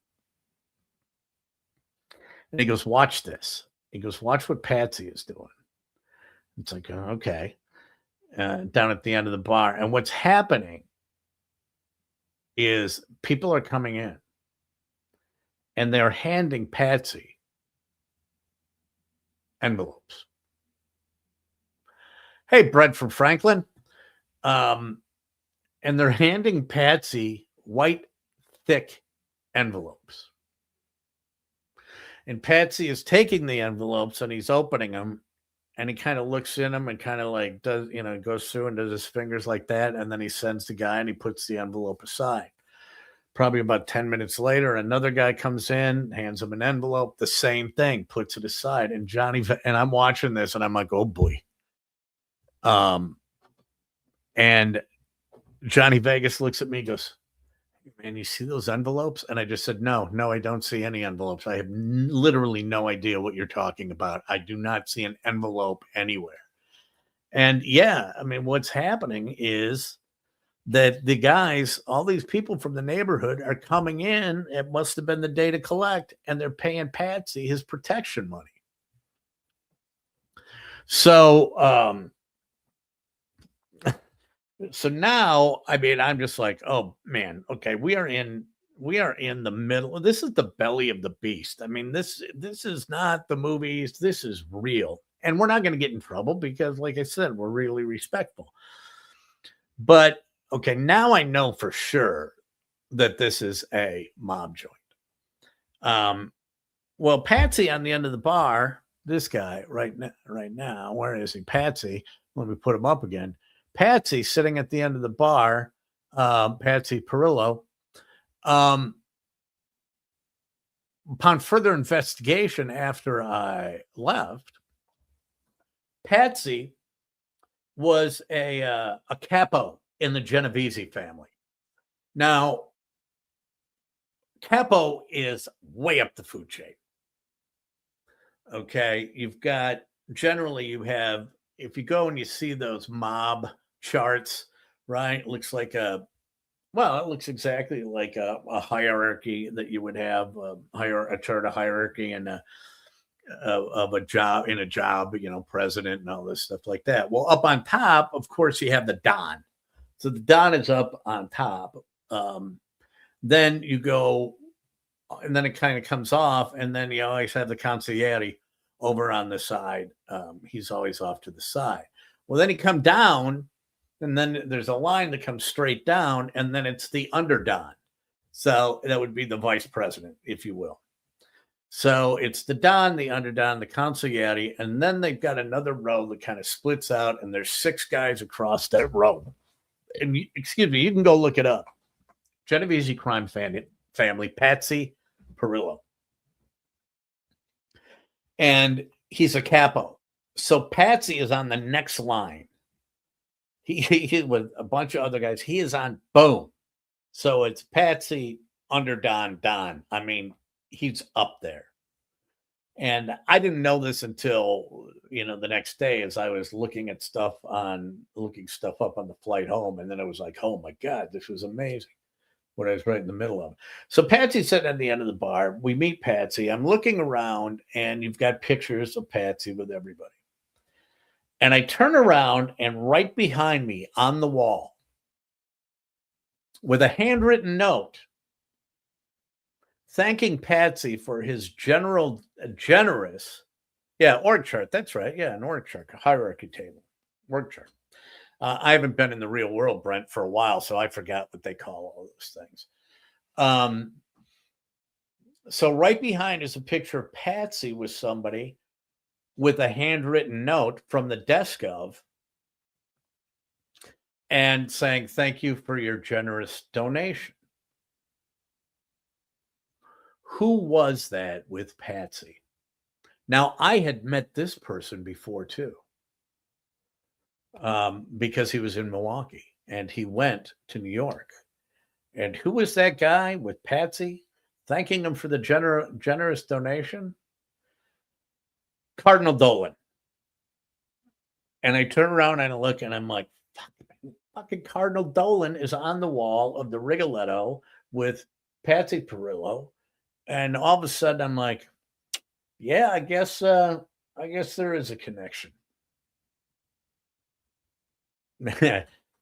And he goes, "Watch this." He goes, "Watch what Patsy is doing." It's like, okay. Down at the end of the bar. And what's happening is people are coming in. And they're handing Patsy envelopes. "Hey, Brett from Franklin." And they're handing Patsy white, thick envelopes. And Patsy is taking the envelopes and he's opening them, and he kind of looks in them and kind of like does, goes through and does his fingers like that. And then he sends the guy and he puts the envelope aside. Probably about 10 minutes later, another guy comes in, hands him an envelope, the same thing, puts it aside. And and I'm watching this and I'm like, oh boy. And Johnny Vegas looks at me and goes, man, you see those envelopes? And I just said, no, I don't see any envelopes. I have literally no idea what you're talking about. I do not see an envelope anywhere. And yeah, I mean, what's happening is that the guys, all these people from the neighborhood are coming in. It must have been the day to collect, and they're paying Patsy his protection money. So, so now, I mean, I'm just like, oh man, okay, we are in the middle. This is the belly of the beast. I mean, this is not the movies. This is real, and we're not going to get in trouble because, like I said, we're really respectful. But okay, now I know for sure that this is a mob joint. Well, Patsy on the end of the bar, this guy right now, where is he? Patsy. Let me put him up again. Patsy sitting at the end of the bar, Patsy Perillo. Upon further investigation after I left, Patsy was a capo in the Genovese family. Now, capo is way up the food chain. Okay, you have, if you go and you see those mob charts, right? It looks exactly like a hierarchy that you would have, a chart of hierarchy and of a job, president and all this stuff like that. Well, up on top, of course, you have the Don. So the Don is up on top. Then you go, and then it kind of comes off, and then you always have the consigliere over on the side. He's always off to the side. Well, then you come down, and then there's a line that comes straight down, and then it's the underdon. So that would be the vice president, if you will. So it's the Don, the underdon, the consigliere, and then they've got another row that kind of splits out, and there's 6 guys across that row. And excuse me, you can go look it up. Genovese crime family, Patsy Perillo. And he's a capo. So Patsy is on the next line. He with a bunch of other guys. He is on boom. So it's Patsy, underdon, Don. I mean, he's up there. And I didn't know this until, the next day as I was looking stuff up on the flight home. And then I was like, oh my God, this was amazing. When I was right in the middle of it. So Patsy's sitting at the end of the bar. We meet Patsy. I'm looking around and you've got pictures of Patsy with everybody. And I turn around and right behind me on the wall with a handwritten note thanking Patsy for his generous, org chart. That's right. Yeah, an org chart, a hierarchy table, org chart. I haven't been in the real world, Brent, for a while, so I forgot what they call all those things. So right behind is a picture of Patsy with somebody with a handwritten note from the desk of and saying, thank you for your generous donation. Who was that with Patsy? Now, I had met this person before, too. Because he was in Milwaukee and he went to New York. And who was that guy with Patsy thanking him for the generous donation? Cardinal Dolan. And I turn around and I look and I'm like, fucking Cardinal Dolan is on the wall of the Rigoletto with Patsy Perillo. And all of a sudden I'm like, yeah, I guess there is a connection.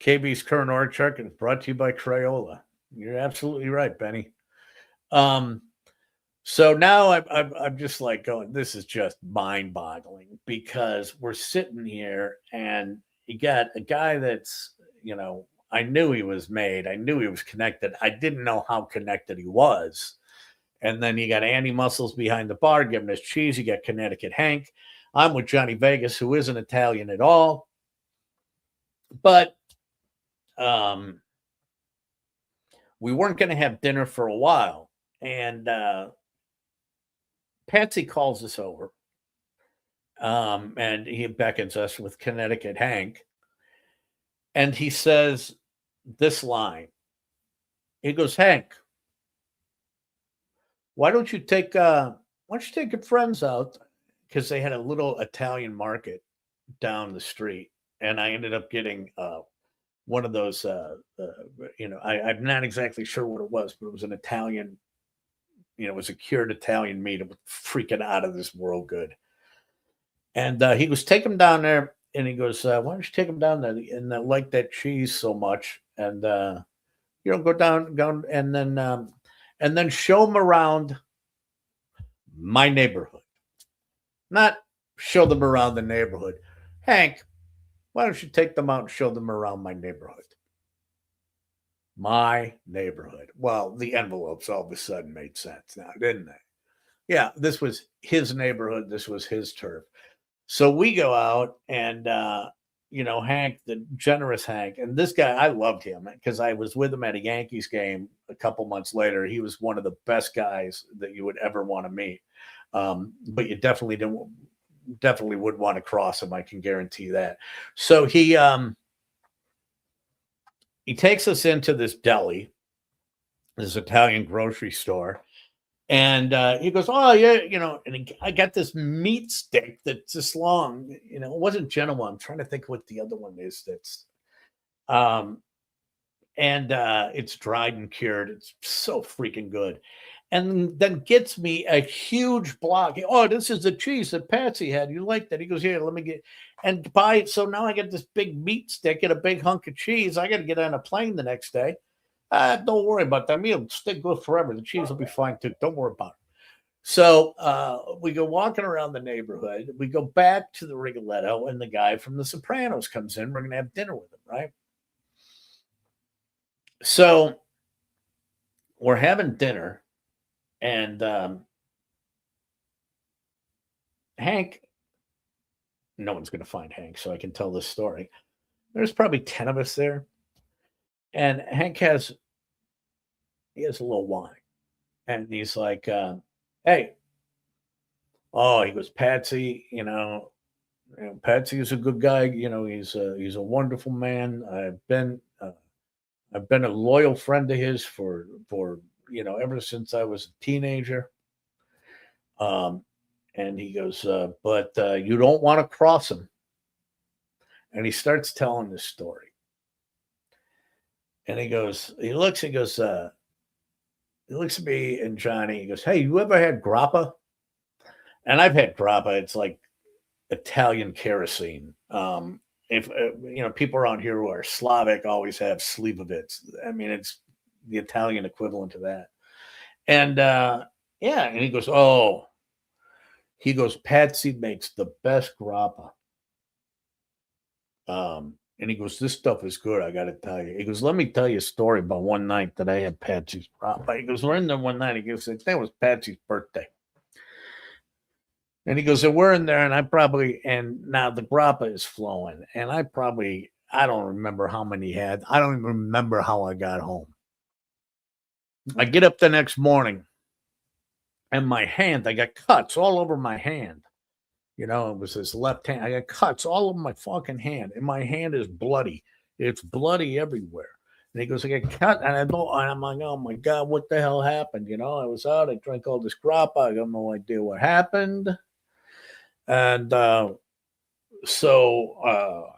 KB's current org chart is brought to you by Crayola. You're absolutely right, Benny. So now I'm just like going, this is just mind-boggling because we're sitting here and you got a guy that's, I knew he was made. I knew he was connected. I didn't know how connected he was. And then you got Andy Muscles behind the bar giving us cheese. You got Connecticut Hank. I'm with Johnny Vegas, who isn't Italian at all. But we weren't going to have dinner for a while. And Patsy calls us over. And he beckons us with Connecticut Hank. And he says this line. He goes, Hank, why don't you take your friends out? Because they had a little Italian market down the street. And I ended up getting one of those, I'm not exactly sure what it was, but it was an Italian, it was a cured Italian meat. It was freaking out of this world good. And he goes, take them down there. And he goes, why don't you take them down there? And I like that cheese so much. And, go down and then show them around my neighborhood. Not show them around the neighborhood. Hank, why don't you take them out and show them around my neighborhood? My neighborhood. Well, the envelopes all of a sudden made sense now, didn't they? Yeah, this was his neighborhood. This was his turf. So we go out and, Hank, the generous Hank, and this guy, I loved him because I was with him at a Yankees game a couple months later. He was one of the best guys that you would ever want to meet. But you definitely would want to cross him. I can guarantee that. So he takes us into this deli, this Italian grocery store. And he goes, oh, yeah, I got this meat stick that's this long. It wasn't Genoa. I'm trying to think what the other one is that's. It's dried and cured. It's so freaking good. And then gets me a huge block. Oh, this is the cheese that Patsy had. You like that? He goes, here, let me get and buy it. So now I get this big meat stick and a big hunk of cheese. I got to get on a plane the next day. Don't worry about that. It'll stick good forever. The cheese will be fine too. Don't worry about it. So we go walking around the neighborhood. We go back to the Rigoletto, and the guy from The Sopranos comes in. We're going to have dinner with him, right? So we're having dinner, and Hank, no one's going to find Hank, so I can tell this story. There's probably 10 of us there. And Hank has a little wine. And he's like, hey. Oh, he goes, Patsy, Patsy is a good guy. He's a wonderful man. I've been a loyal friend of his for ever since I was a teenager. And he goes, but you don't want to cross him. And he starts telling this story. And he looks at me and Johnny. He goes, hey, you ever had grappa? And I've had grappa. It's like Italian kerosene. If people around here who are Slavic always have slivovitz. I mean, it's the Italian equivalent to that. And and he goes, Patsy makes the best grappa. And he goes, this stuff is good, I got to tell you. He goes, let me tell you a story about one night that I had Patsy's grappa. He goes, we're in there one night. He goes, that was Patsy's birthday. And he goes, and we're in there, and now the grappa is flowing. And I don't remember how many he had. I don't even remember how I got home. I get up the next morning, and my hand, I got cuts all over my hand. It was his left hand. I got cuts all over my fucking hand, and my hand is bloody. It's bloody everywhere. And he goes, I got cut, and I'm like, oh my God, what the hell happened? I was out, I drank all this grappa. I got no idea what happened. And so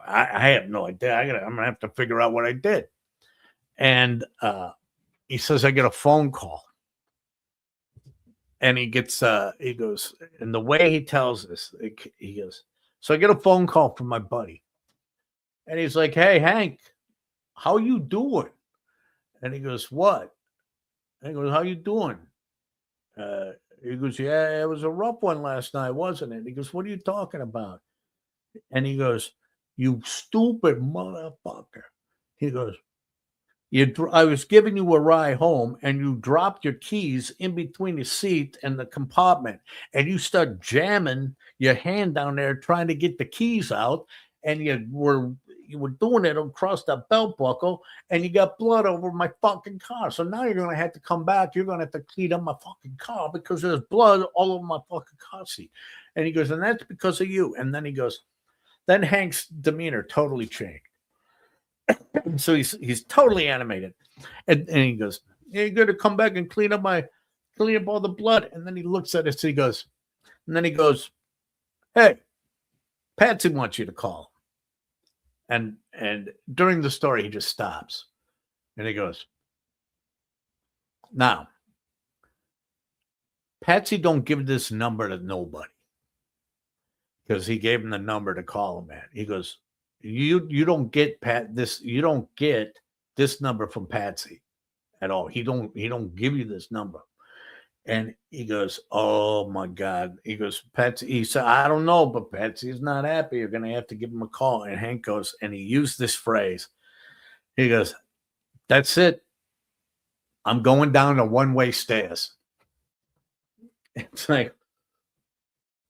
I have no idea. I'm going to have to figure out what I did. And he says, I get a phone call. And he goes, and the way he tells this, he goes, so I get a phone call from my buddy. And he's like, hey, Hank, how you doing? And he goes, what? And he goes, how you doing? He goes, yeah, it was a rough one last night, wasn't it? He goes, what are you talking about? And he goes, you stupid motherfucker. He goes, I was giving you a ride home, and you dropped your keys in between the seat and the compartment, and you start jamming your hand down there trying to get the keys out, and you were doing it across the belt buckle, and you got blood over my fucking car. So now you're gonna have to come back. You're gonna have to clean up my fucking car because there's blood all over my fucking car seat. And he goes, and that's because of you. And then he goes, then Hank's demeanor totally changed. So he's totally animated, and he goes, "You're going to come back and clean up all the blood." And then he looks at us. He goes, "Hey, Patsy wants you to call." And during the story, he just stops, and he goes, "Now, Patsy don't give this number to nobody, because he gave him the number to call him at." He goes, You don't get you don't get this number from Patsy at all. He don't give you this number. And he goes, "Oh my God." He goes, "Patsy," he said, "I don't know, but Patsy's not happy. You're gonna have to give him a call." And Hank goes, and he used this phrase. He goes, "That's it. I'm going down the one-way stairs." It's like,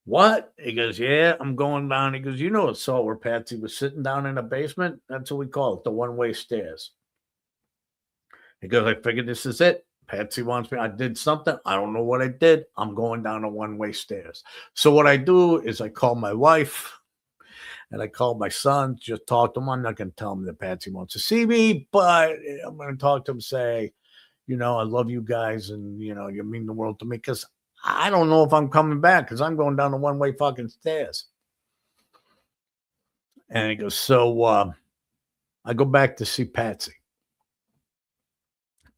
what? He goes, "Yeah, I'm going down." He goes, "You know, it's saw where Patsy was sitting down in the basement. That's what we call it, the one-way stairs." He goes, "I figured this is it. Patsy wants me. I did something. I don't know what I did. I'm going down the one-way stairs." So what I do is I call my wife and I call my son, just talk to him. I'm not going to tell him that Patsy wants to see me, but I'm going to talk to him, say, "I love you guys, and, you mean the world to me, because I don't know if I'm coming back because I'm going down the one-way fucking stairs." And he goes, so I go back to see Patsy.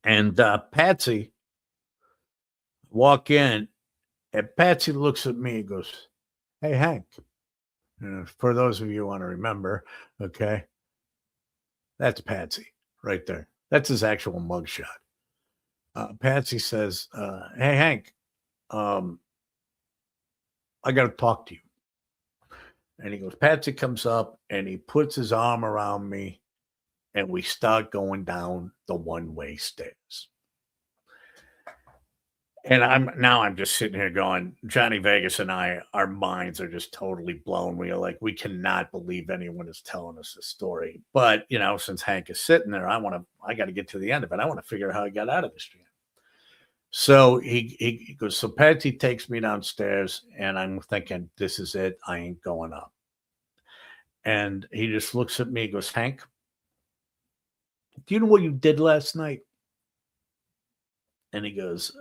And Patsy, walk in, and Patsy looks at me and goes, "Hey, Hank." For those of you who want to remember, okay, that's Patsy right there. That's his actual mugshot. Patsy says, "Hey, Hank, I got to talk to you." And he goes, Patsy comes up and he puts his arm around me and we start going down the one-way stairs. And I'm just sitting here going, Johnny Vegas and I, our minds are just totally blown. We are like, we cannot believe anyone is telling us this story. But, since Hank is sitting there, I got to get to the end of it. I want to figure out how he got out of this jam. So he goes, so Patsy takes me downstairs and I'm thinking, this is it. I ain't going up. And he just looks at me and goes, "Hank, do you know what you did last night?" And he goes,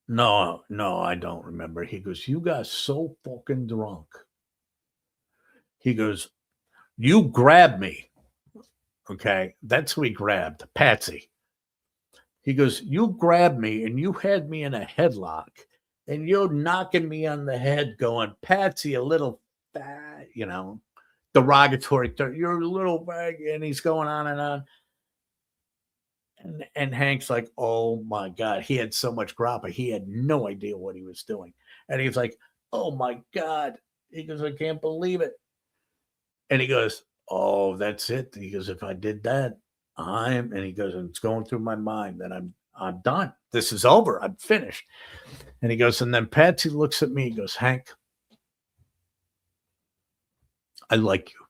no, I don't remember. He goes, "You got so fucking drunk." He goes, "You grabbed me." Okay. That's who he grabbed, Patsy. He goes, "You grabbed me and you had me in a headlock and you're knocking me on the head going, Patsy, a little fat, derogatory term. You're a little bag." And he's going on and on. And Hank's like, oh my God, he had so much grappa. He had no idea what he was doing. And he's like, oh my God. He goes, "I can't believe it." And he goes, "Oh, that's it." He goes, "If I did that, and he goes, and it's going through my mind that I'm done. This is over. I'm finished." And he goes, and then Patsy looks at me and goes, "Hank, I like you.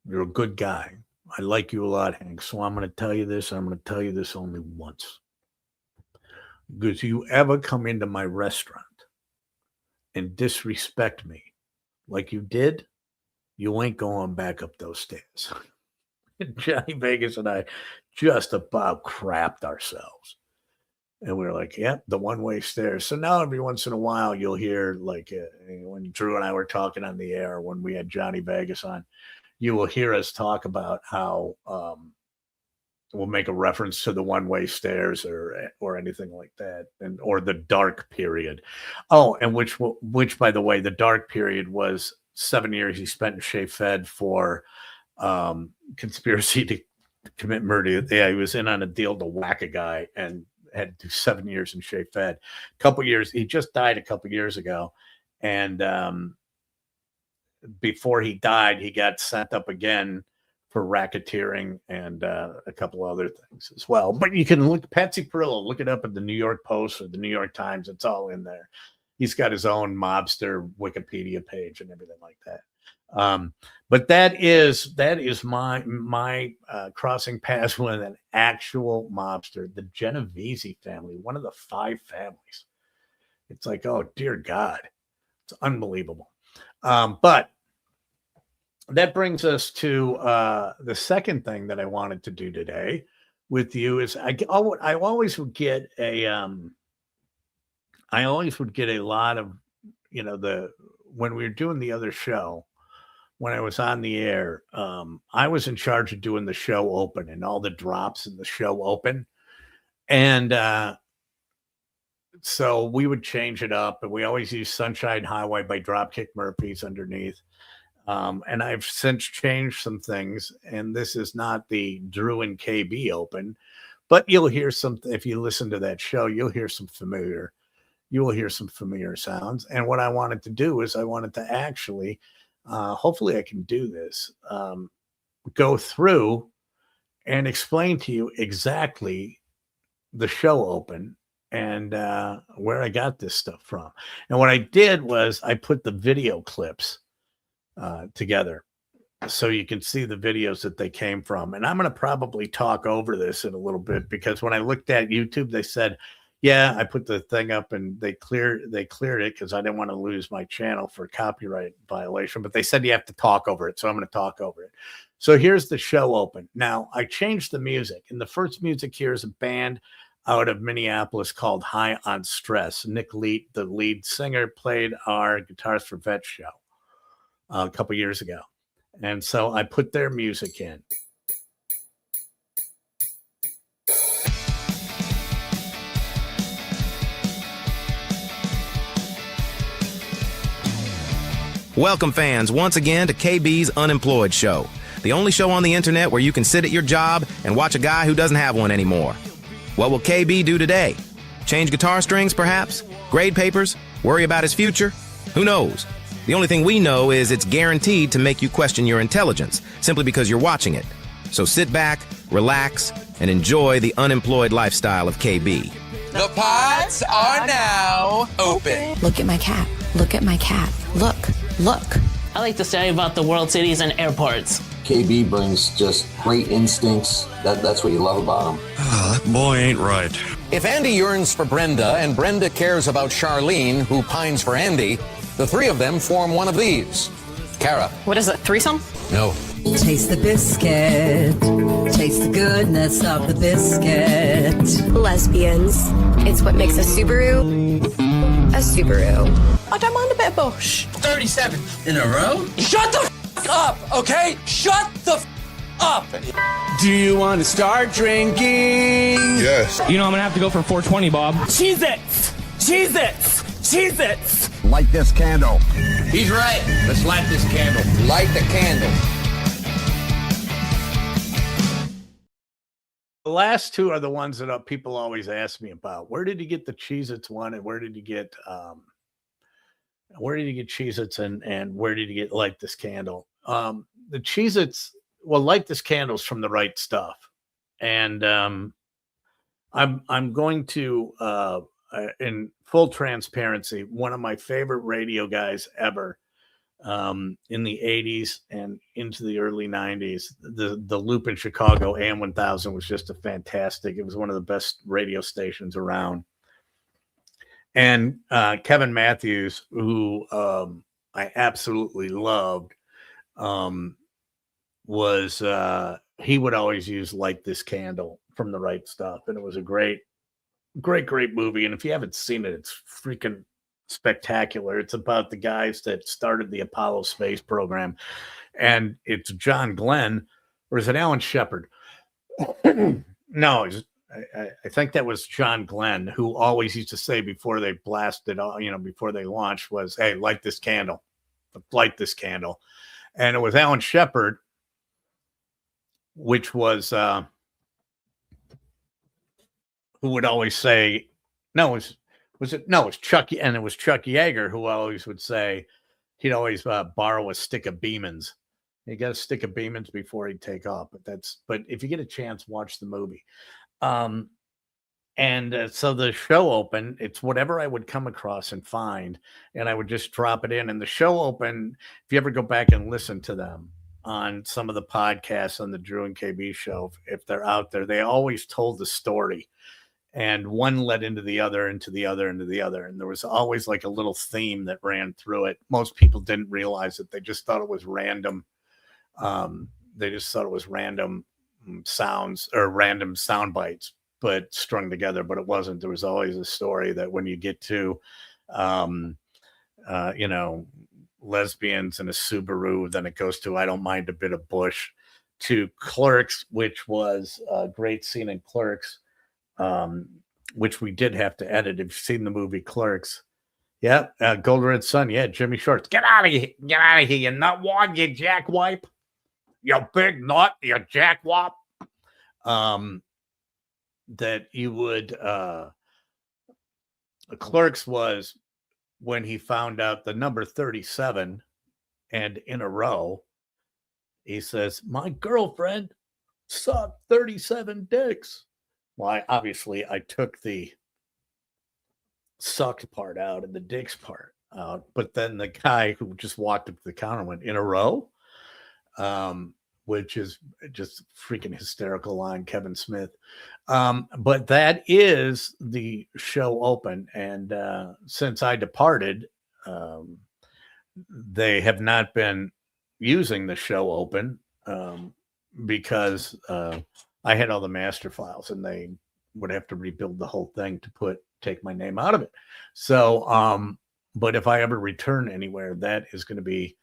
You're a good guy. I like you a lot, Hank. So I'm going to tell you this. I'm going to tell you this only once. Because you ever come into my restaurant and disrespect me like you did, you ain't going back up those stairs." And Johnny Vegas and I just about crapped ourselves. And we were like, yep, the one-way stairs. So now every once in a while, you'll hear, like, when Drew and I were talking on the air, when we had Johnny Vegas on, you will hear us talk about how we'll make a reference to the one-way stairs or anything like that, or the dark period. Oh, and which, by the way, the dark period was 7 years he spent in Shea Fed for conspiracy to commit murder. Yeah, he was in on a deal to whack a guy and had to do 7 years in Shea Fed. He just died a couple years ago, and before he died, he got sent up again for racketeering and a couple other things as well. But you can look Patsy Perillo, look it up at the New York Post or the New York Times. It's all in there. He's got his own mobster Wikipedia page and everything like that. But that is my crossing paths with an actual mobster, the Genovese family, one of the 5 families. It's like, oh dear God, it's unbelievable. But that brings us to the second thing that I wanted to do today with you is I always would get a lot of, when we were doing the other show, when I was on the air, I was in charge of doing the show open and all the drops in the show open. And so we would change it up, and we always use Sunshine Highway by Dropkick Murphys underneath. And I've since changed some things, and this is not the Drew and KB open, but you'll hear something. If you listen to that show, you will hear some familiar sounds. And what I wanted to do is I wanted to actually, hopefully I can do this, go through and explain to you exactly the show open and where I got this stuff from. And what I did was I put the video clips together so you can see the videos that they came from. And I'm going to probably talk over this in a little bit, because when I looked at YouTube, they said, yeah, I put the thing up and they cleared it because I didn't want to lose my channel for copyright violation. But they said you have to talk over it, so I'm going to talk over it. So here's the show open. Now, I changed the music, and the first music here is a band out of Minneapolis called High on Stress. Nick Leet, the lead singer, played our Guitars for Vets show a couple years ago. And so I put their music in. Welcome, fans, once again to KB's Unemployed show, the only show on the internet where you can sit at your job and watch a guy who doesn't have one anymore. What will KB do today? Change guitar strings, perhaps? Grade papers? Worry about his future? Who knows? The only thing we know is it's guaranteed to make you question your intelligence, simply because you're watching it. So sit back, relax, and enjoy the unemployed lifestyle of KB. The pods are now open. Look at my cat. Look at my cat. Look. I like to study about the world cities and airports. KB brings just great instincts. That's what you love about him. Oh, that boy ain't right. If Andy yearns for Brenda and Brenda cares about Charlene, who pines for Andy, the 3 of them form one of these. Kara. What is it, threesome? No. Taste the biscuit. Taste the goodness of the biscuit. Lesbians. It's what makes a Subaru a Subaru. I don't mind a bit of bush. 37 in a row? Shut the f*** up, okay? Shut the f*** up. Do you want to start drinking? Yes. I'm gonna have to go for 420, Bob. Cheez-Its! Cheez-Its! Cheez-Its! Light this candle. He's right. Let's light this candle. Light the candle. The last 2 are the ones that people always ask me about. Where did you get the Cheez-Its one, and where did you get Cheez-Its and where did you get Light This Candle? The Cheez-Its, well, Light This Candle's from The Right Stuff. And I'm going to in full transparency, one of my favorite radio guys ever, in the 80s and into the early 90s, the Loop in Chicago, AM 1000, was just it was one of the best radio stations around. And Kevin Matthews, who I absolutely loved, he would always use Light This Candle from The Right Stuff. And it was a great movie. And if you haven't seen it, it's freaking spectacular. It's about the guys that started the Apollo space program. And it's John Glenn, or is it Alan Shepard? No, I think that was John Glenn, who always used to say before they blasted, before they launched, was, hey, light this candle. And it was Alan Shepard, which was, who would always say, it was Chuck, and it was Chuck Yeager who always would say, he'd always borrow a stick of Beeman's, You got to stick a Beeman's before he'd take off. But if you get a chance, watch the movie. So the show opened. It's whatever I would come across and find, and I would just drop it in. And the show opened. If you ever go back and listen to them on some of the podcasts on the Drew and KB show, if they're out there, they always told the story, and one led into the other, into the other, into the other, and there was always like a little theme that ran through it. Most people didn't realize it; they just thought it was random. They just thought it was random sounds or random sound bites, but strung together. But it wasn't. There was always a story that when you get to, lesbians in a Subaru, then it goes to I Don't Mind a Bit of Bush, to Clerks, which was a great scene in Clerks, which we did have to edit. If you've seen the movie Clerks, yeah, Gold Red Sun, yeah, Jimmy Shorts, get out of here, you nutwad, you jackwipe, you big nut, you jackwop. That you would, Clerks was when he found out the number 37, and in a row, he says, my girlfriend sucked 37 dicks. Well, obviously I took the sucked part out and the dicks part out, but then the guy who just walked up to the counter went, in a row, which is just freaking hysterical line, Kevin Smith. But that is the show open. And since I departed, they have not been using the show open because I had all the master files, and they would have to rebuild the whole thing to take my name out of it. So, but if I ever return anywhere, that is going to be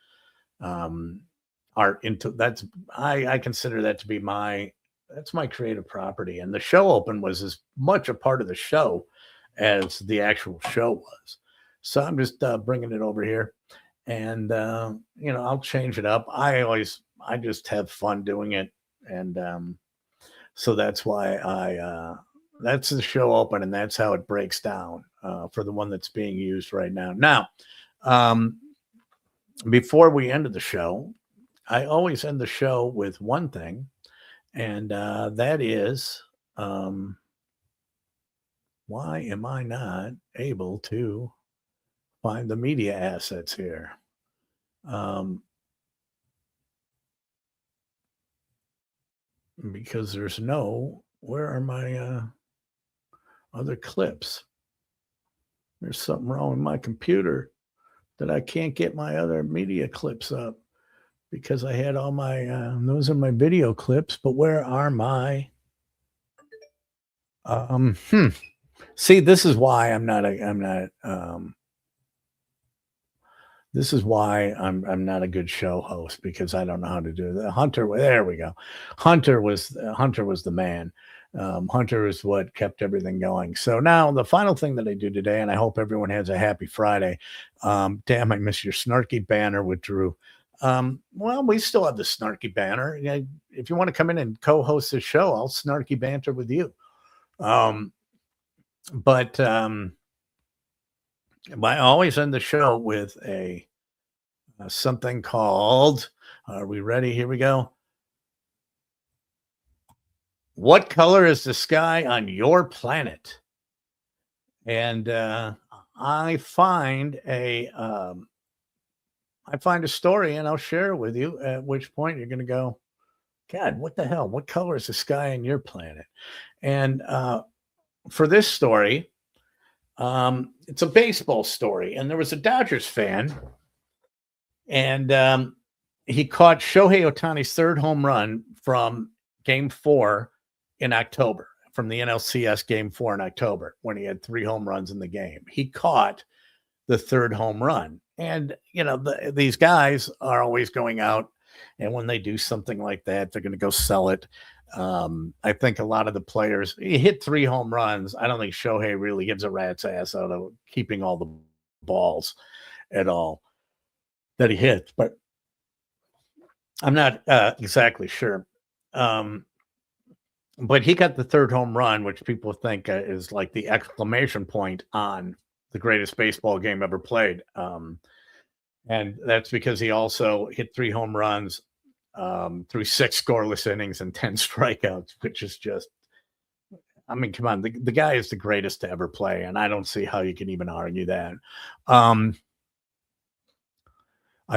I consider that to be that's my creative property. And the show open was as much a part of the show as the actual show was. So I'm just bringing it over here, and I'll change it up. I just have fun doing it, and so that's why that's the show open, and that's how it breaks down for the one that's being used right now. Now, before we end the show, I always end the show with one thing, and that is, why am I not able to find the media assets here? Because there's where are my other clips? There's something wrong with my computer that I can't get my other media clips up, because I had all my, those are my video clips, but where are my, see, this is why I'm not a good show host, because I don't know how to do that. Hunter, there we go. Hunter was the man. Hunter is what kept everything going. So now the final thing that I do today, and I hope everyone has a happy Friday. Damn, I miss your snarky banner with Drew. Well, we still have the snarky banner. If you want to come in and co-host the show, I'll snarky banter with you. But I always end the show with a something called, are we ready? Here we go. What color is the sky on your planet? And I find a story, and I'll share it with you, at which point you're going to go, God, what the hell? What color is the sky on your planet? And for this story, it's a baseball story. And there was a Dodgers fan, and he caught Shohei Ohtani's third home run from Game 4 in October, from the NLCS Game 4 in October, when he had 3 home runs in the game. He caught the third home run. And, these guys are always going out, and when they do something like that, they're going to go sell it. I think a lot of the players, he hit 3 home runs. I don't think Shohei really gives a rat's ass out of keeping all the balls at all that he hits, but I'm not exactly sure. But he got the third home run, which people think is like the exclamation point on the greatest baseball game ever played. And that's because he also hit 3 home runs through 6 scoreless innings and 10 strikeouts, which is just, I mean, come on, the guy is the greatest to ever play, and I don't see how you can even argue that. I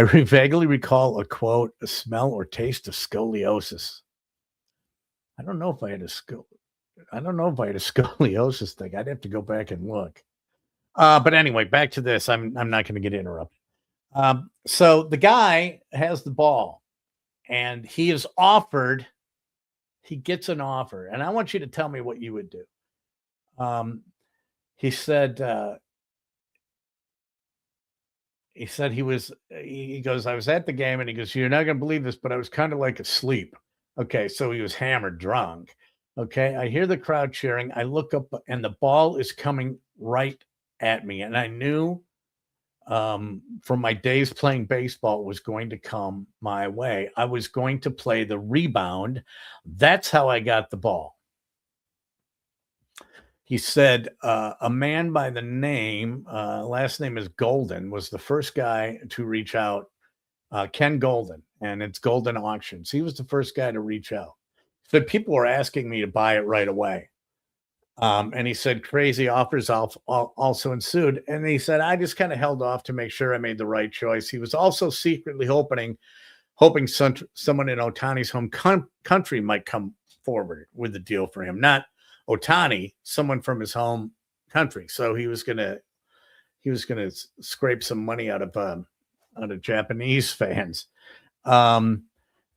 vaguely recall a quote, a smell or taste of scoliosis. I don't know if I had a scoliosis thing. I'd have to go back and look. But anyway, back to this. I'm not going to get interrupted. So the guy has the ball, and he is offered. He gets an offer, and I want you to tell me what you would do. He said he goes, I was at the game, and he goes, you're not going to believe this, but I was kind of like asleep. Okay, so he was hammered drunk. Okay, I hear the crowd cheering. I look up, and the ball is coming right at me, and I knew from my days playing baseball, it was going to come my way. I was going to play the rebound. That's how I got the ball. He said a man by the name, last name is Golden, was the first guy to reach out. Ken Golden, and it's Golden Auctions. He was the first guy to reach out. So people were asking me to buy it right away. And he said crazy offers also ensued. And he said, I just kind of held off to make sure I made the right choice. He was also secretly hoping someone in Ohtani's home country might come forward with the deal for him. Not Ohtani, someone from his home country. So he was gonna scrape some money out of Japanese fans. And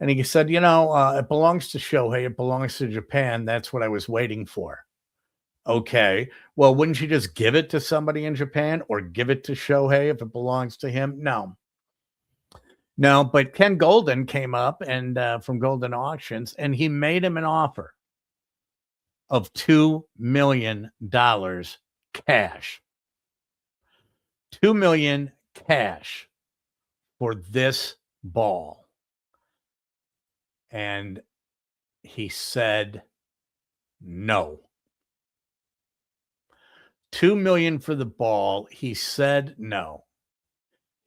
he said, it belongs to Shohei. It belongs to Japan. That's what I was waiting for. Okay, well, wouldn't you just give it to somebody in Japan or give it to Shohei if it belongs to him? No, but Ken Golden came up and from Golden Auctions, and he made him an offer of $2 million cash. $2 million cash for this ball. And he said no. $2 million for the ball. He said no.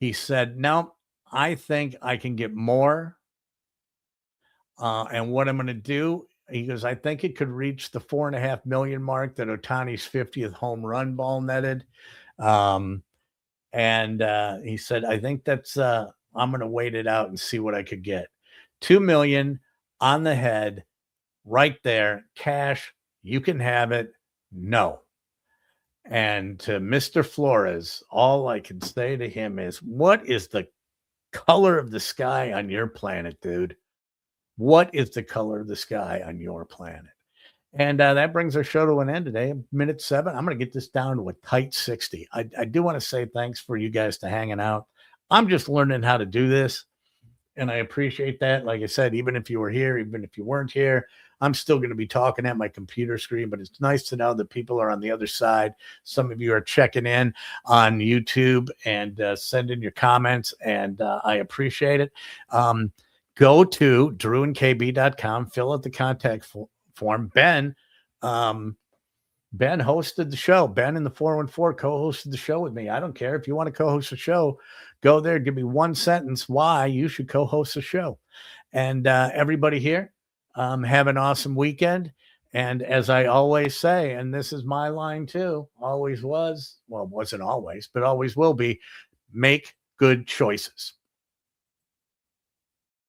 He said, no, I think I can get more. And what I'm going to do, he goes, I think it could reach the $4.5 million mark that Ohtani's 50th home run ball netted. And he said, I think that's, I'm going to wait it out and see what I could get. $2 million on the head, right there, cash. You can have it. No. And to Mr. Flores, all I can say to him is, what is the color of the sky on your planet, dude? What is the color of the sky on your planet? And that brings our show to an end today. Minute 7. I'm going to get this down to a tight 60. I do want to say thanks for you guys to hanging out. I'm just learning how to do this, and I appreciate that. Like I said, even if you were here, even if you weren't here, I'm still going to be talking at my computer screen, but it's nice to know that people are on the other side. Some of you are checking in on YouTube and sending your comments, and I appreciate it. Go to drewandkb.com, fill out the contact form. Ben hosted the show. Ben in the 414 co-hosted the show with me. I don't care if you want to co-host a show, go there, give me one sentence why you should co-host a show. And everybody here, have an awesome weekend. And as I always say, and this is my line too, always was, well, wasn't always, but always will be, make good choices.